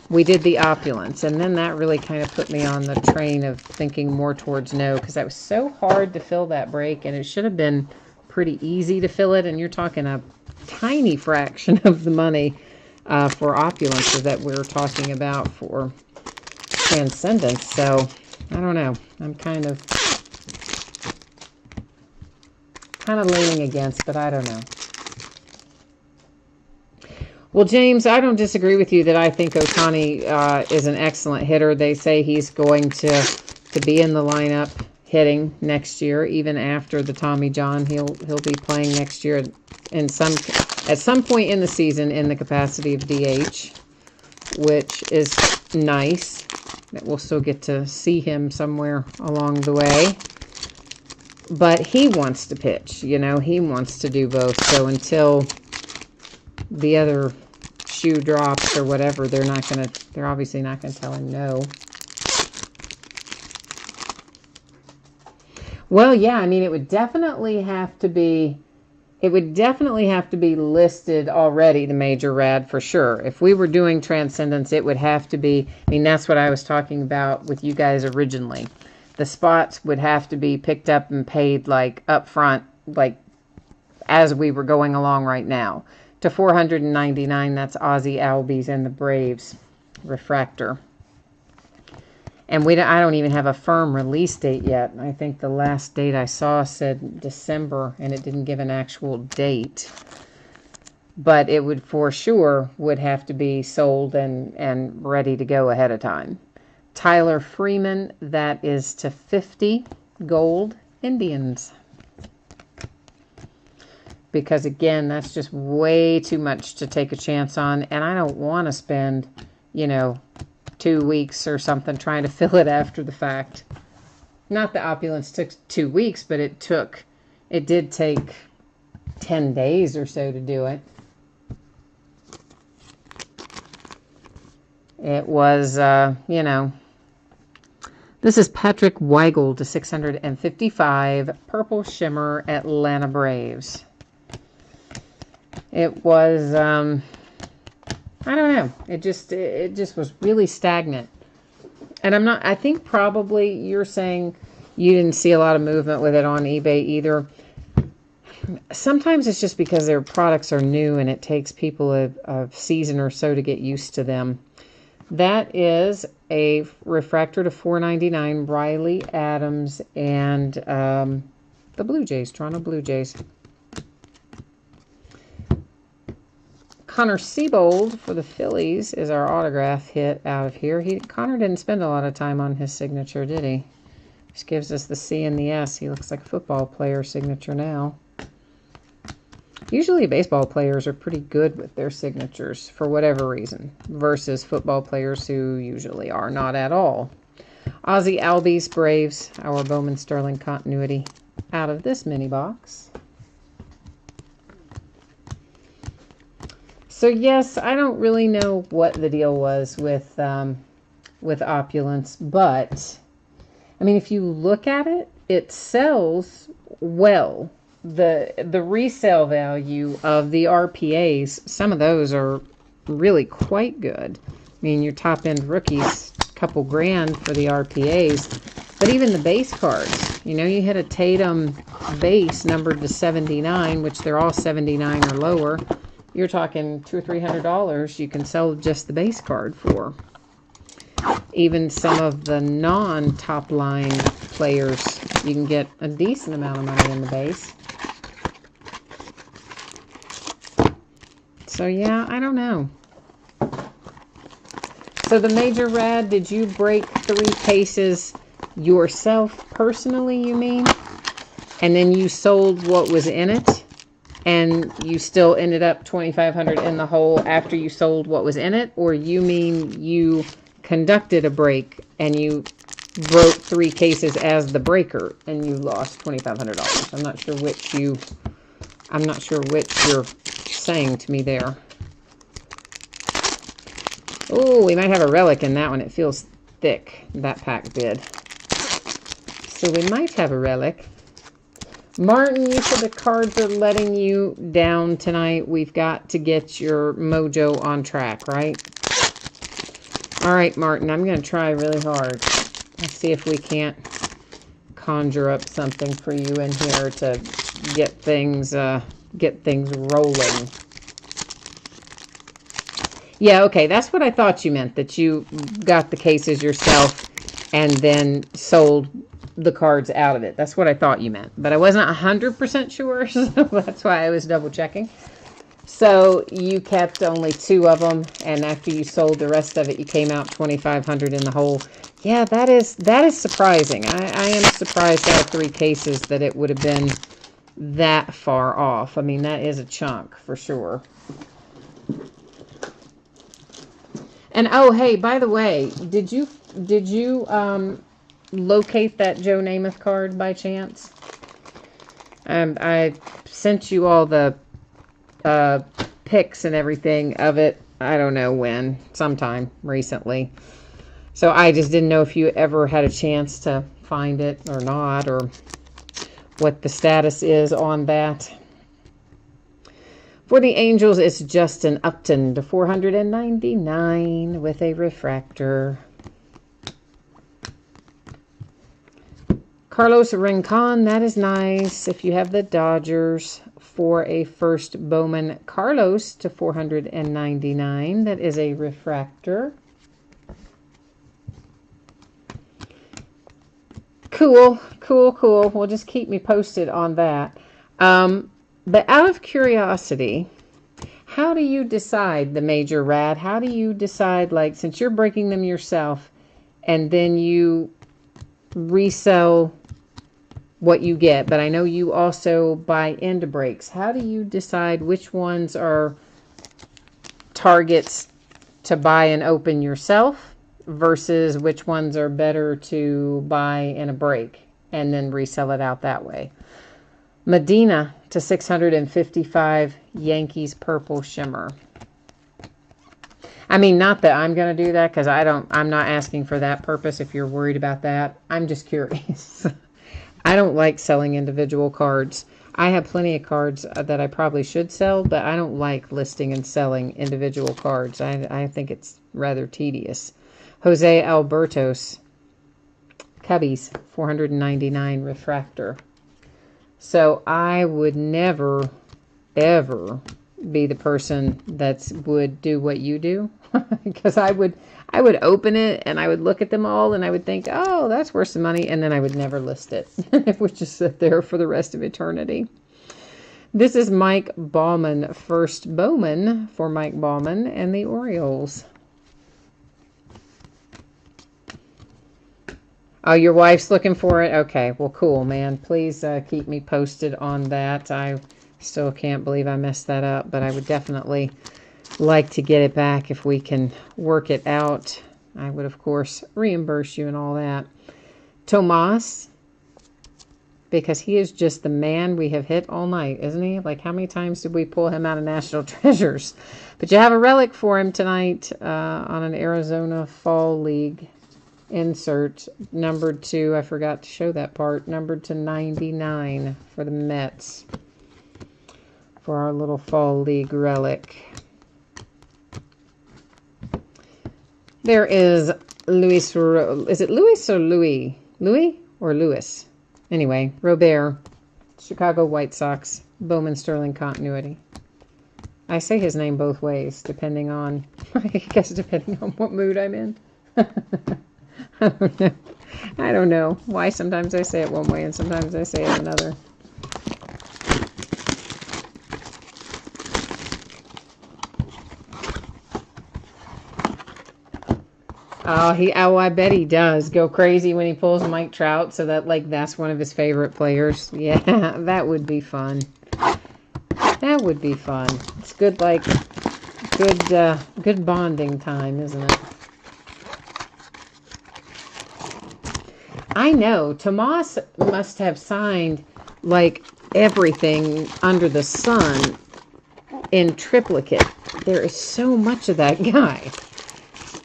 we did the opulence. And then that really kind of put me on the train of thinking more towards no, because that was so hard to fill that break. And it should have been pretty easy to fill it. And you're talking a tiny fraction of the money for opulence that we're talking about for Transcendence. So I don't know. I'm kind of leaning against, but I don't know. Well, James, I don't disagree with you that I think Ohtani is an excellent hitter. They say he's going to be in the lineup hitting next year, even after the Tommy John. He'll be playing next year at some point in the season in the capacity of DH, which is nice. That we'll still get to see him somewhere along the way. But he wants to pitch, you know, he wants to do both. So until the other shoe drops or whatever, they're obviously not going to tell him no. Well, yeah, I mean, it would definitely have to be listed already, the major rad, for sure. If we were doing Transcendence, it would have to be, I mean, that's what I was talking about with you guys originally. The spots would have to be picked up and paid like up front, like as we were going along right now. To $499, that's Ozzie Albies and the Braves refractor. And I don't even have a firm release date yet. I think the last date I saw said December, and it didn't give an actual date. But it would for sure would have to be sold and ready to go ahead of time. Tyler Freeman, that is to 50 gold Indians. Because again, that's just way too much to take a chance on. And I don't want to spend, you know, 2 weeks or something trying to fill it after the fact. Not that opulence took 2 weeks, but it did take 10 days or so to do it. It was, you know, this is Patrick Weigel to 655, Purple Shimmer, Atlanta Braves. It was, I don't know. It just was really stagnant. And I think probably you're saying you didn't see a lot of movement with it on eBay either. Sometimes it's just because their products are new and it takes people a season or so to get used to them. That is a refractor to $4.99, Riley Adams and the Blue Jays, Toronto Blue Jays. Connor Siebold for the Phillies is our autograph hit out of here. Connor didn't spend a lot of time on his signature, did he? Just gives us the C and the S. He looks like a football player signature now. Usually baseball players are pretty good with their signatures for whatever reason versus football players who usually are not at all. Ozzie Albies, Braves, our Bowman Sterling continuity out of this mini box. So yes, I don't really know what the deal was with Opulence, but I mean, if you look at it, it sells well. The resale value of the RPAs, some of those are really quite good. I mean, your top end rookies, a couple grand for the RPAs, but even the base cards, you know, you hit a Tatum base numbered to 79, which they're all 79 or lower. You're talking $200 or $300 you can sell just the base card for. Even some of the non-top line players, you can get a decent amount of money in the base. So yeah, I don't know. So the Major Rad, did you break 3 cases yourself personally, you mean? And then you sold what was in it? And you still ended up $2,500 in the hole after you sold what was in it? Or you mean you conducted a break and you broke 3 cases as the breaker and you lost $2,500? I'm not sure which you're saying to me there. Oh, we might have a relic in that one. It feels thick. That pack did. So we might have a relic. Martin, you said the cards are letting you down tonight. We've got to get your mojo on track, right? All right, Martin, I'm going to try really hard. Let's see if we can't conjure up something for you in here to get things rolling. Yeah, okay, that's what I thought you meant, that you got the cases yourself and then sold the cards out of it. That's what I thought you meant, but I wasn't 100% sure, so that's why I was double checking. So you kept only 2 of them, and after you sold the rest of it, you came out $2,500 in the hole. Yeah, that is surprising. I am surprised out of 3 cases that it would have been that far off. I mean, that is a chunk for sure. And oh, hey, by the way, did you locate that Joe Namath card by chance? I sent you all the pics and everything of it. I don't know when, sometime recently. So I just didn't know if you ever had a chance to find it or not, or what the status is on that. For the Angels, it's Justin Upton to 499 with a refractor. Carlos Rincon, that is nice. If you have the Dodgers, for a first Bowman Carlos to 499, that is a refractor. Cool, cool, cool. Well, just keep me posted on that. But out of curiosity, how do you decide the Major Rad? How do you decide, like, since you're breaking them yourself and then you resell what you get, but I know you also buy into breaks. How do you decide which ones are targets to buy and open yourself versus which ones are better to buy in a break and then resell it out that way? Medina to 655, Yankees Purple Shimmer. I mean, not that I'm going to do that, because I'm not asking for that purpose if you're worried about that. I'm just curious. I don't like selling individual cards. I have plenty of cards that I probably should sell, but I don't like listing and selling individual cards. I think it's rather tedious. Jose Albertos, Cubbies, 499 refractor. So I would never, ever be the person that would do what you do, because I would open it and I would look at them all and I would think, oh, that's worth some money, and then I would never list it. It would just sit there for the rest of eternity. This is Mike Bowman, first Bowman for Mike Bowman and the Orioles. Oh, your wife's looking for it? Okay, well, cool, man. Please keep me posted on that. I still can't believe I messed that up, but I would definitely like to get it back if we can work it out. I would, of course, reimburse you and all that. Tomas, because he is just the man we have hit all night, isn't he? Like, how many times did we pull him out of National Treasures? But you have a relic for him tonight on an Arizona Fall League insert, numbered to, I forgot to show that part, numbered to 99 for the Mets for our little Fall League relic. There is Luis, is it Luis or Louis? Louis or Louis? Anyway, Robert, Chicago White Sox, Bowman Sterling continuity. I say his name both ways, depending on, I guess depending on what mood I'm in. I don't know why sometimes I say it one way and sometimes I say it another. Oh, I bet he does go crazy when he pulls Mike Trout, so that, like, that's one of his favorite players. Yeah, that would be fun. That would be fun. It's good, like, good bonding time, isn't it? I know. Tomas must have signed, like, everything under the sun in triplicate. There is so much of that guy.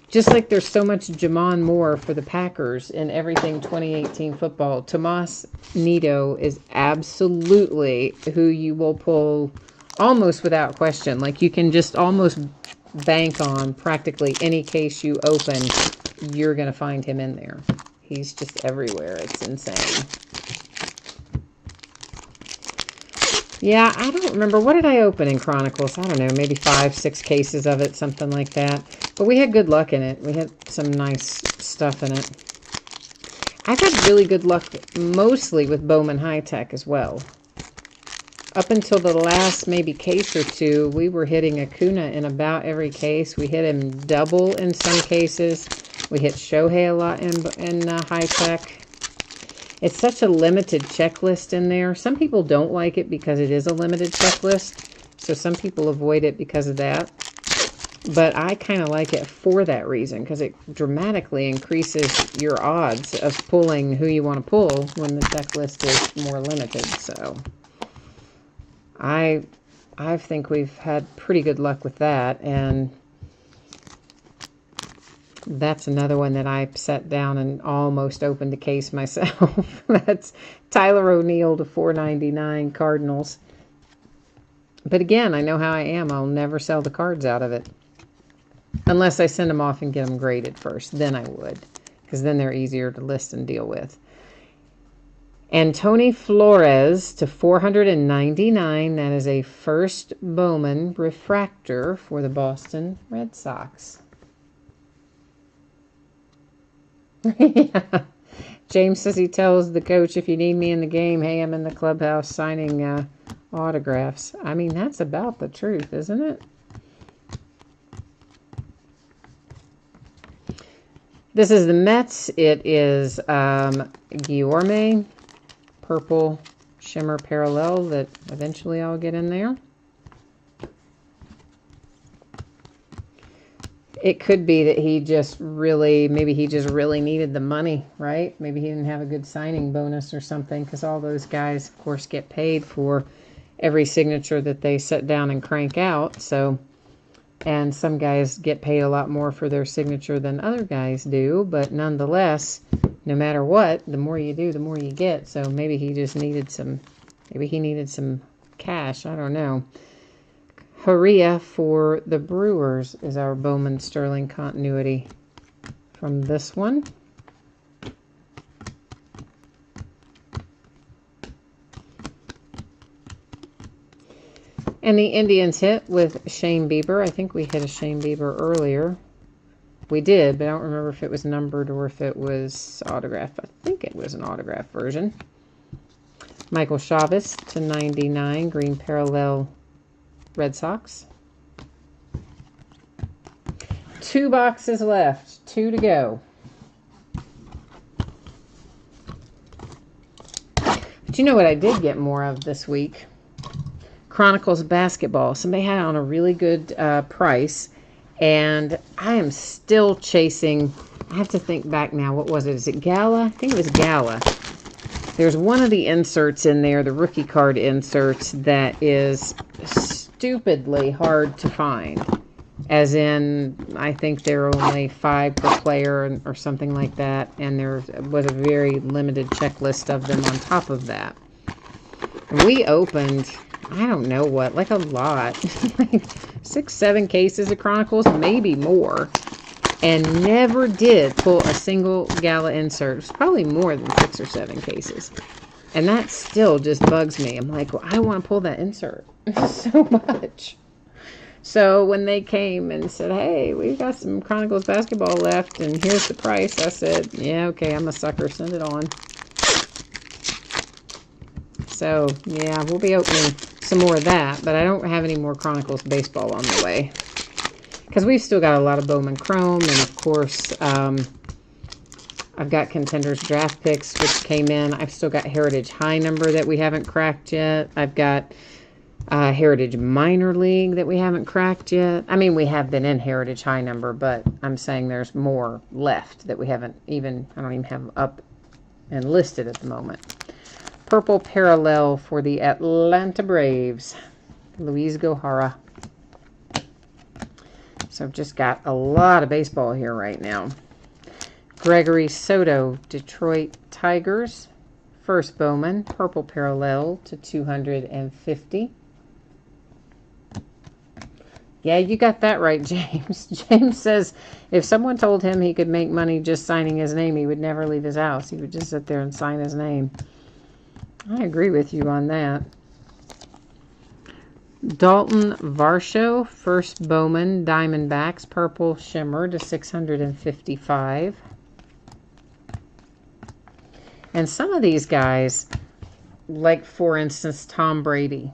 Just like there's so much Jamon Moore for the Packers in everything 2018 football, Tomas Nido is absolutely who you will pull almost without question. Like, you can just almost bank on practically any case you open, you're going to find him in there. He's just everywhere. It's insane. Yeah, I don't remember. What did I open in Chronicles? I don't know, maybe 5, 6 cases of it, something like that. But we had good luck in it. We had some nice stuff in it. I've had really good luck mostly with Bowman High Tech as well. Up until the last maybe case or two, we were hitting Acuna in about every case. We hit him double in some cases. We hit Shohei a lot in High Tech. It's such a limited checklist in there. Some people don't like it because it is a limited checklist. So some people avoid it because of that. But I kind of like it for that reason, because it dramatically increases your odds of pulling who you want to pull when the checklist is more limited. So I think we've had pretty good luck with that. And that's another one that I sat down and almost opened a case myself. That's Tyler O'Neill to 499 Cardinals. But again, I know how I am. I'll never sell the cards out of it. Unless I send them off and get them graded first. Then I would. Because then they're easier to list and deal with. And Tony Flores to 499. That is a first Bowman refractor for the Boston Red Sox. Yeah. James says he tells the coach, if you need me in the game, hey, I'm in the clubhouse signing autographs. I mean, that's about the truth, isn't it? This is the Mets. It is Guillorme, purple shimmer parallel that eventually I'll get in there. It could be that he just really, maybe he just really needed the money, right? Maybe he didn't have a good signing bonus or something, because all those guys, of course, get paid for every signature that they sit down and crank out. So, and some guys get paid a lot more for their signature than other guys do, but nonetheless, no matter what, the more you do, the more you get. So maybe he just needed some, maybe he needed some cash. I don't know. Haria for the Brewers is our Bowman Sterling continuity from this one. And the Indians hit with Shane Bieber. I think we hit a Shane Bieber earlier. We did, but I don't remember if it was numbered or if it was autographed. I think it was an autographed version. Michael Chavez to 99, green parallel Red Sox. 2 boxes left. 2 to go. But you know what I did get more of this week? Chronicles basketball. Somebody had it on a really good price. And I am still chasing. I have to think back now. What was it? Is it Gala? I think it was Gala. There's one of the inserts in there, the rookie card inserts, that is stupidly hard to find. As in, I think there are only 5 per player or something like that. And there was a very limited checklist of them on top of that. And we opened, I don't know what, like a lot. Like 6, 7 cases of Chronicles, maybe more. And never did pull a single Gala insert. It was probably more than 6 or 7 cases. And that still just bugs me. I'm like, well, I want to pull that insert so much. So when they came and said, hey, we've got some Chronicles basketball left, and here's the price, I said, yeah, okay, I'm a sucker. Send it on. So, yeah, we'll be opening some more of that, but I don't have any more Chronicles baseball on the way. Because we've still got a lot of Bowman Chrome, and of course, I've got Contenders Draft Picks, which came in. I've still got Heritage High Number that we haven't cracked yet. I've got Heritage Minor League that we haven't cracked yet. I mean, we have been in Heritage High Number, but I'm saying there's more left that we haven't even, I don't even have up and listed at the moment. Purple Parallel for the Atlanta Braves, Luis Gohara. So I've just got a lot of baseball here right now. Gregory Soto, Detroit Tigers. First Bowman, Purple Parallel to 250. Yeah, you got that right, James. James says if someone told him he could make money just signing his name, he would never leave his house. He would just sit there and sign his name. I agree with you on that. Dalton Varsho, First Bowman, Diamondbacks, Purple Shimmer to 655. And some of these guys, like for instance Tom Brady,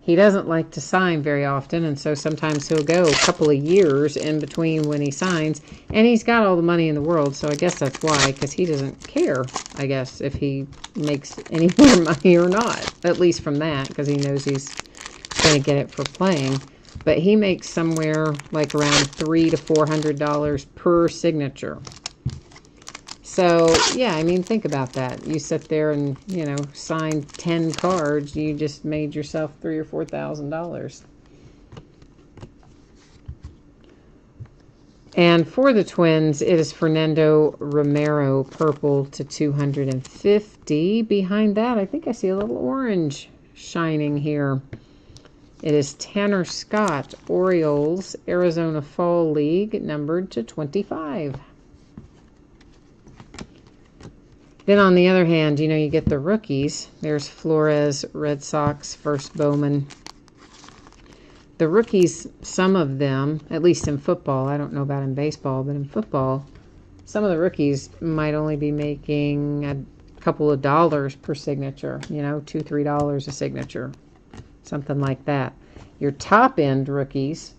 he doesn't like to sign very often, and so sometimes he'll go a couple of years in between when he signs, and he's got all the money in the world, so I guess that's why, because he doesn't care, I guess, if he makes any more money or not, at least from that, because he knows he's going to get it for playing. But he makes somewhere like around $300 to $400 per signature. So, yeah, I mean, think about that. You sit there and, you know, sign 10 cards. You just made yourself $3,000 or $4,000. And for the Twins, it is Fernando Romero, purple to 250. Behind that, I think I see a little orange shining here. It is Tanner Scott, Orioles, Arizona Fall League, numbered to 25. Then on the other hand, you know, you get the rookies. There's Flores, Red Sox, First Bowman. The rookies, some of them, at least in football, I don't know about in baseball, but in football, some of the rookies might only be making a couple of dollars per signature, you know, $2, $3 a signature, something like that. Your top end rookies,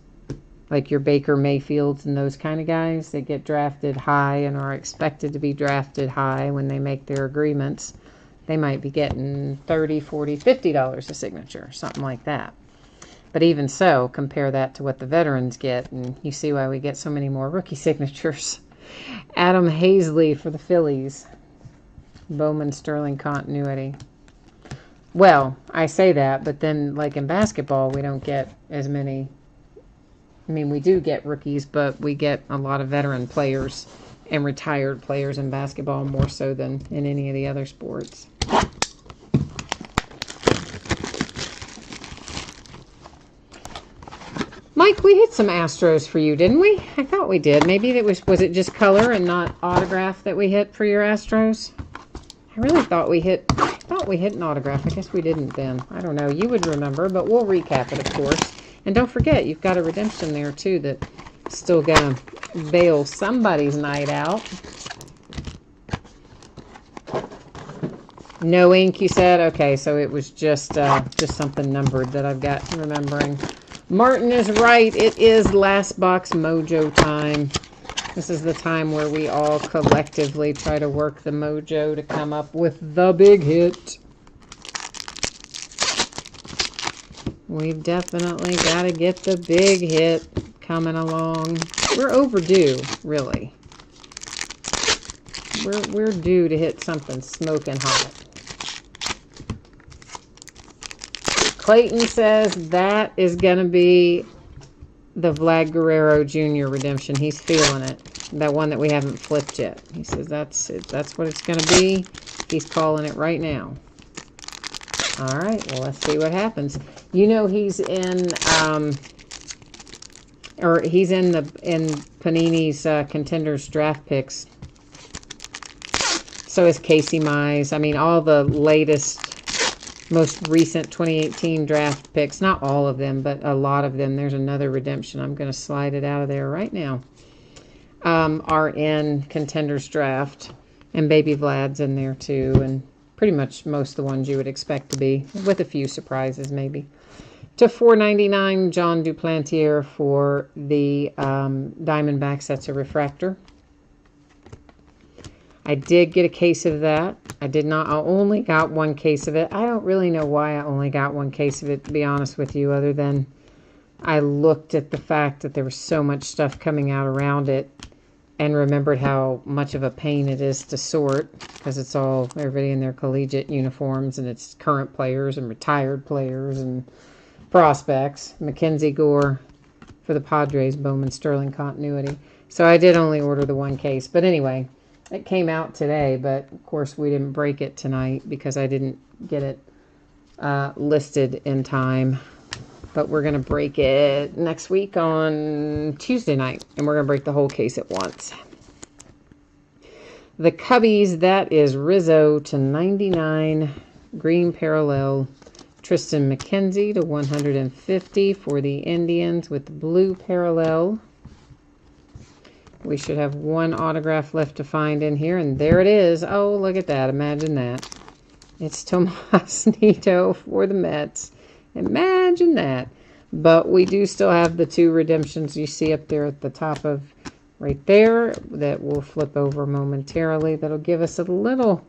like your Baker Mayfields and those kind of guys that get drafted high and are expected to be drafted high when they make their agreements, they might be getting $30, $40, $50 a signature, something like that. But even so, compare that to what the veterans get, and you see why we get so many more rookie signatures. Adam Hazley for the Phillies. Bowman Sterling continuity. Well, I say that, but then, like in basketball, we don't get as many. I mean, we do get rookies, but we get a lot of veteran players and retired players in basketball more so than in any of the other sports. Mike, we hit some Astros for you, didn't we? I thought we did. Maybe it was it just color and not autograph that we hit for your Astros? I really thought we hit an autograph. I guess we didn't then. I don't know. You would remember, but we'll recap it, of course. And don't forget, you've got a redemption there, too, that's still going to bail somebody's night out. No ink, you said? Okay, so it was just something numbered that I've got remembering. Martin is right. It is Last Box Mojo time. This is the time where we all collectively try to work the mojo to come up with the big hit. We've definitely got to get the big hit coming along. We're overdue, really. we're due to hit something smoking hot. Clayton says that is going to be the Vlad Guerrero Jr. redemption. He's feeling it. That one that we haven't flipped yet. He says that's it. That's what it's going to be. He's calling it right now. All right. Well, let's see what happens. You know he's in he's in Panini's contenders draft picks. So is Casey Mize. I mean, all the latest, most recent 2018 draft picks, not all of them, but a lot of them. There's another redemption. I'm going to slide it out of there right now. Are in contenders draft, and Baby Vlad's in there too, and pretty much most of the ones you would expect to be, with a few surprises maybe. To $4.99, John Duplantier for the Diamondbacks. That's a refractor. I did get a case of that. I did not. I only got one case of it. I don't really know why I only got one case of it, to be honest with you, other than I looked at the fact that there was so much stuff coming out around it and remembered how much of a pain it is to sort, because it's all everybody in their collegiate uniforms, and it's current players and retired players and prospects. Mackenzie Gore for the Padres, Bowman Sterling continuity. So I did only order the one case. But anyway, it came out today, but of course we didn't break it tonight because I didn't get it listed in time. But we're going to break it next week on Tuesday night, and we're going to break the whole case at once. The Cubbies, that is Rizzo to 99, green parallel. Tristan McKenzie to 150 for the Indians with the blue parallel. We should have one autograph left to find in here, and there it is. Oh, look at that. Imagine that. It's Tomas Nido for the Mets. Imagine that. But we do still have the two redemptions you see up there at the top of right there that we'll flip over momentarily. That'll give us a little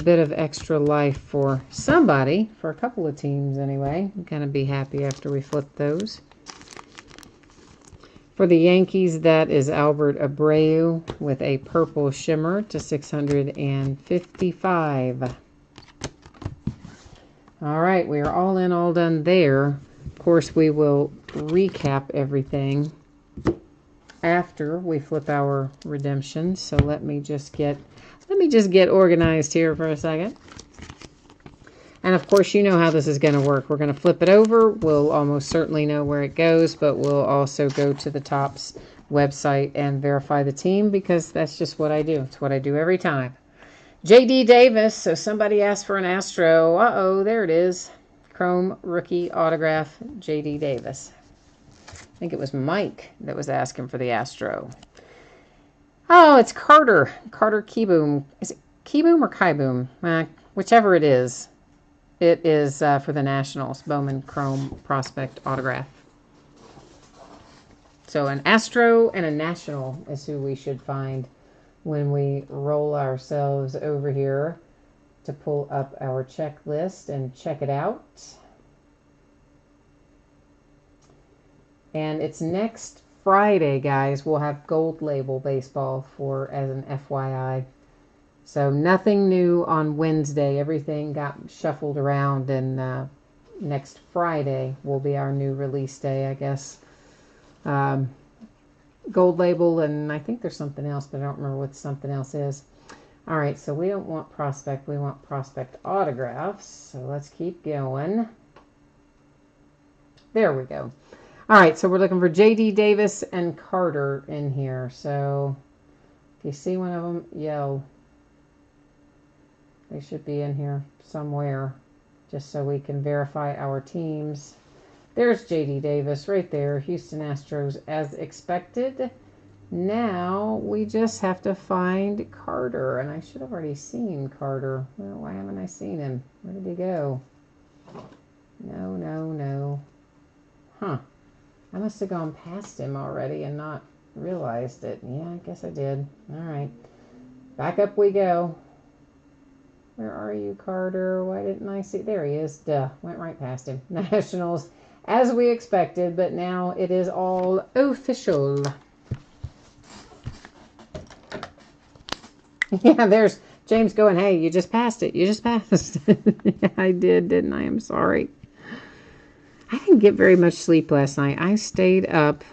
bit of extra life for somebody, for a couple of teams anyway. I'm going to be happy after we flip those. For the Yankees, that is Albert Abreu with a purple shimmer to 655. All right, we are all in, all done there. Of course, we will recap everything after we flip our redemptions. So let me just get organized here for a second. And of course, you know how this is going to work. We're going to flip it over. We'll almost certainly know where it goes, but we'll also go to the Topps website and verify the team, because that's just what I do. It's what I do every time. J.D. Davis. So somebody asked for an Astro. Uh-oh, there it is. Chrome rookie autograph, J.D. Davis. I think it was Mike that was asking for the Astro. Oh, it's Carter. Carter Keyboom. Is it Keyboom or Kaiboom? Whichever it is. It is for the Nationals. Bowman Chrome Prospect autograph. So an Astro and a National is who we should find when we roll ourselves over here to pull up our checklist and check it out. And it's next Friday, guys. We'll have Gold Label baseball for as an FYI. So nothing new on Wednesday. Everything got shuffled around, and next Friday will be our new release day, I guess. Gold Label, and I think there's something else, but I don't remember what something else is. All right, so we don't want prospect. We want prospect autographs. So let's keep going. There we go. All right, so we're looking for J.D. Davis and Carter in here. So if you see one of them, yell. They should be in here somewhere, just so we can verify our teams. There's J.D. Davis right there. Houston Astros as expected. Now we just have to find Carter. And I should have already seen Carter. Well, why haven't I seen him? Where did he go? No. Huh. I must have gone past him already and not realized it. Yeah, I guess I did. All right. Back up we go. Where are you, Carter? Why didn't I see? There he is. Duh. Went right past him. Nationals, as we expected, but now it is all official. Yeah, there's James going, hey, you just passed it. You just passed. Yeah, I did, didn't I? I'm sorry. I didn't get very much sleep last night. I stayed up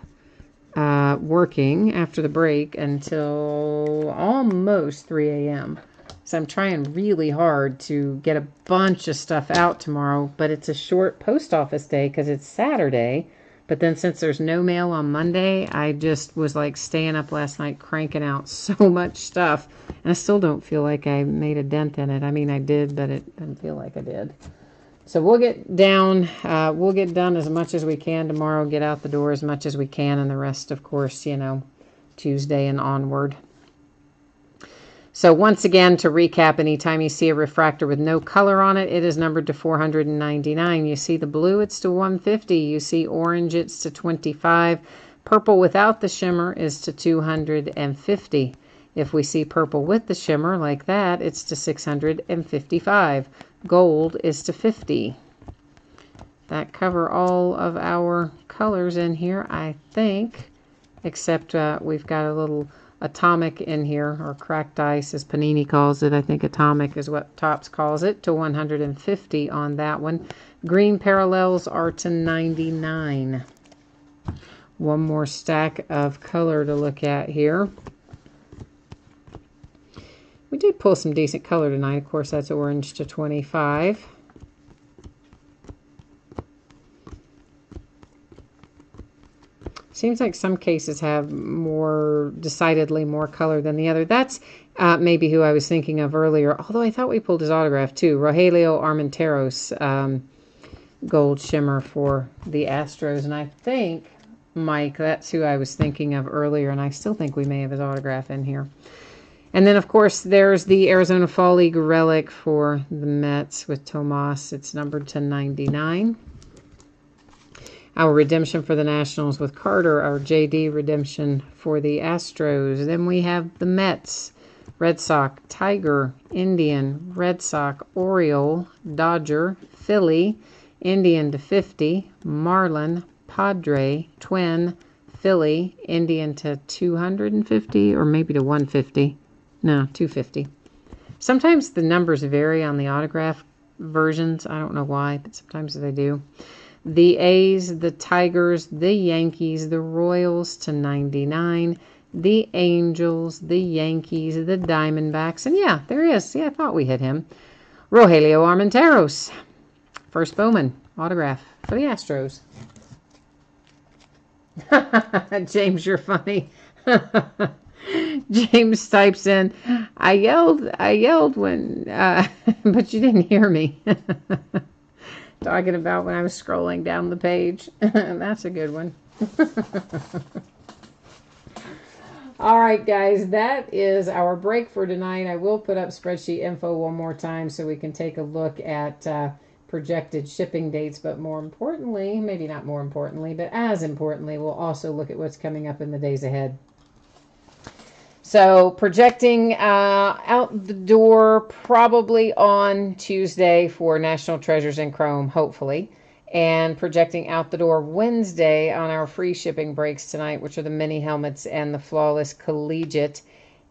working after the break until almost 3 a.m. So I'm trying really hard to get a bunch of stuff out tomorrow, but it's a short post office day because it's Saturday. But then since there's no mail on Monday, I just was like staying up last night cranking out so much stuff. And I still don't feel like I made a dent in it. I mean, I did, but it didn't feel like I did. So we'll get done as much as we can tomorrow, get out the door as much as we can, and the rest, of course, Tuesday and onward. So once again, to recap, anytime you see a refractor with no color on it, it is numbered to 499. You see the blue, it's to 150. You see orange, it's to 25. Purple without the shimmer is to 250. If we see purple with the shimmer like that, it's to 655. Gold is to 50. That cover all of our colors in here, I think, except we've got a little atomic in here, or cracked ice as Panini calls it. I think atomic is what Topps calls it, to 150 on that one. Green parallels are to 99. One more stack of color to look at here. We did pull some decent color tonight. Of course, that's orange to 25. Seems like some cases have decidedly more color than the other. That's maybe who I was thinking of earlier, although I thought we pulled his autograph too. Rogelio Armenteros, gold shimmer for the Astros. And I think, Mike, that's who I was thinking of earlier, and I still think we may have his autograph in here. And then, of course, there's the Arizona Fall League relic for the Mets with Tomas. It's numbered to 99. Our redemption for the Nationals with Carter. Our JD redemption for the Astros. Then we have the Mets, Red Sox, Tiger, Indian, Red Sox, Oriole, Dodger, Philly, Indian to 50, Marlin, Padre, Twin, Philly, Indian to 250, or maybe to 150. No, 250. Sometimes the numbers vary on the autograph versions. I don't know why, but sometimes they do. The A's, the Tigers, the Yankees, the Royals to 99. The Angels, the Yankees, the Diamondbacks. And yeah, there he is. Yeah, I thought we hit him. Rogelio Armenteros. First Bowman autograph for the Astros. James, you're funny. James types in, I yelled when, but you didn't hear me. Talking about when I was scrolling down the page. That's a good one. All right, guys, that is our break for tonight. I will put up spreadsheet info one more time so we can take a look at projected shipping dates, but more importantly, maybe not more importantly, but as importantly, we'll also look at what's coming up in the days ahead. So projecting out the door probably on Tuesday for National Treasures in Chrome, hopefully. And projecting out the door Wednesday on our free shipping breaks tonight, which are the mini helmets and the flawless collegiate.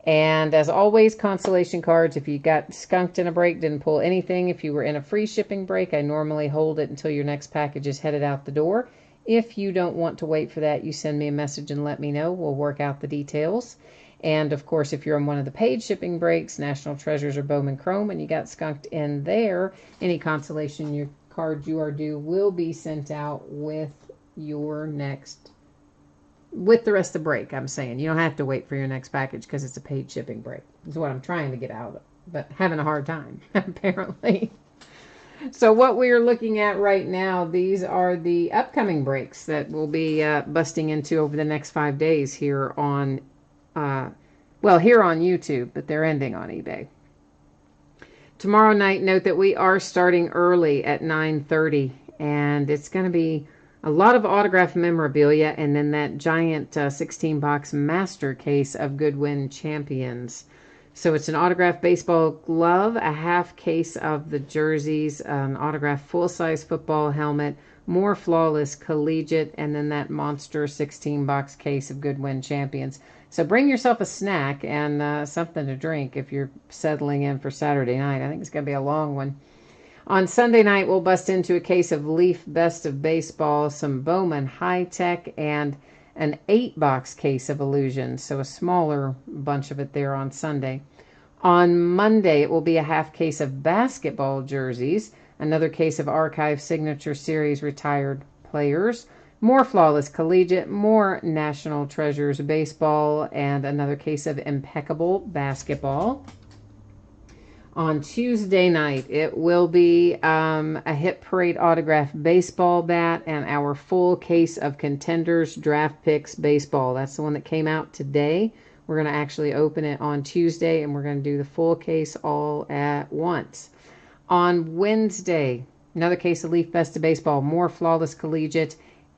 And as always, consolation cards. If you got skunked in a break, didn't pull anything. If you were in a free shipping break, I normally hold it until your next package is headed out the door. If you don't want to wait for that, you send me a message and let me know. We'll work out the details. And, of course, if you're on one of the paid shipping breaks, National Treasures or Bowman Chrome, and you got skunked in there, any consolation cards you are due will be sent out with your next, with the rest of the break, I'm saying. You don't have to wait for your next package because it's a paid shipping break. Is what I'm trying to get out of, but having a hard time, apparently. So what we are looking at right now, these are the upcoming breaks that we'll be busting into over the next 5 days here on here on YouTube, but they're ending on eBay. Tomorrow night, note that we are starting early at 9:30, and it's going to be a lot of autograph memorabilia, and then that giant 16-box master case of Goodwin Champions. So it's an autographed baseball glove, a half case of the jerseys, an autographed full-size football helmet, more flawless collegiate, and then that monster 16-box case of Goodwin Champions. So bring yourself a snack and something to drink if you're settling in for Saturday night. I think it's going to be a long one. On Sunday night, we'll bust into a case of Leaf Best of Baseball, some Bowman High Tech, and an 8-box case of Illusions. So a smaller bunch of it there on Sunday. On Monday, it will be a half case of basketball jerseys, another case of Archive Signature Series retired players, more Flawless Collegiate, more National Treasures baseball, and another case of Impeccable basketball. On Tuesday night, it will be a Hit Parade autograph baseball bat and our full case of Contenders Draft Picks baseball. That's the one that came out today. We're going to actually open it on Tuesday, and we're going to do the full case all at once. On Wednesday, another case of Leaf Best of Baseball, more Flawless Collegiate,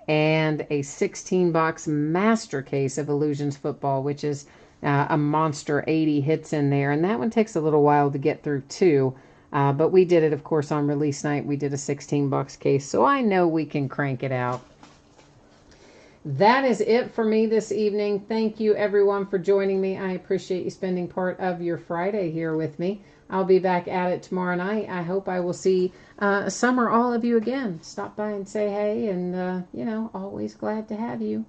and a 16-box master case of Illusions Football, which is a monster 80 hits in there. And that one takes a little while to get through, too. But we did it, of course, on release night. We did a 16-box case, so I know we can crank it out. That is it for me this evening. Thank you, everyone, for joining me. I appreciate you spending part of your Friday here with me. I'll be back at it tomorrow night. I hope I will see some or all of you again. Stop by and say hey, and, always glad to have you.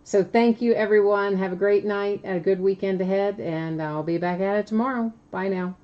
So thank you, everyone. Have a great night, a good weekend ahead, and I'll be back at it tomorrow. Bye now.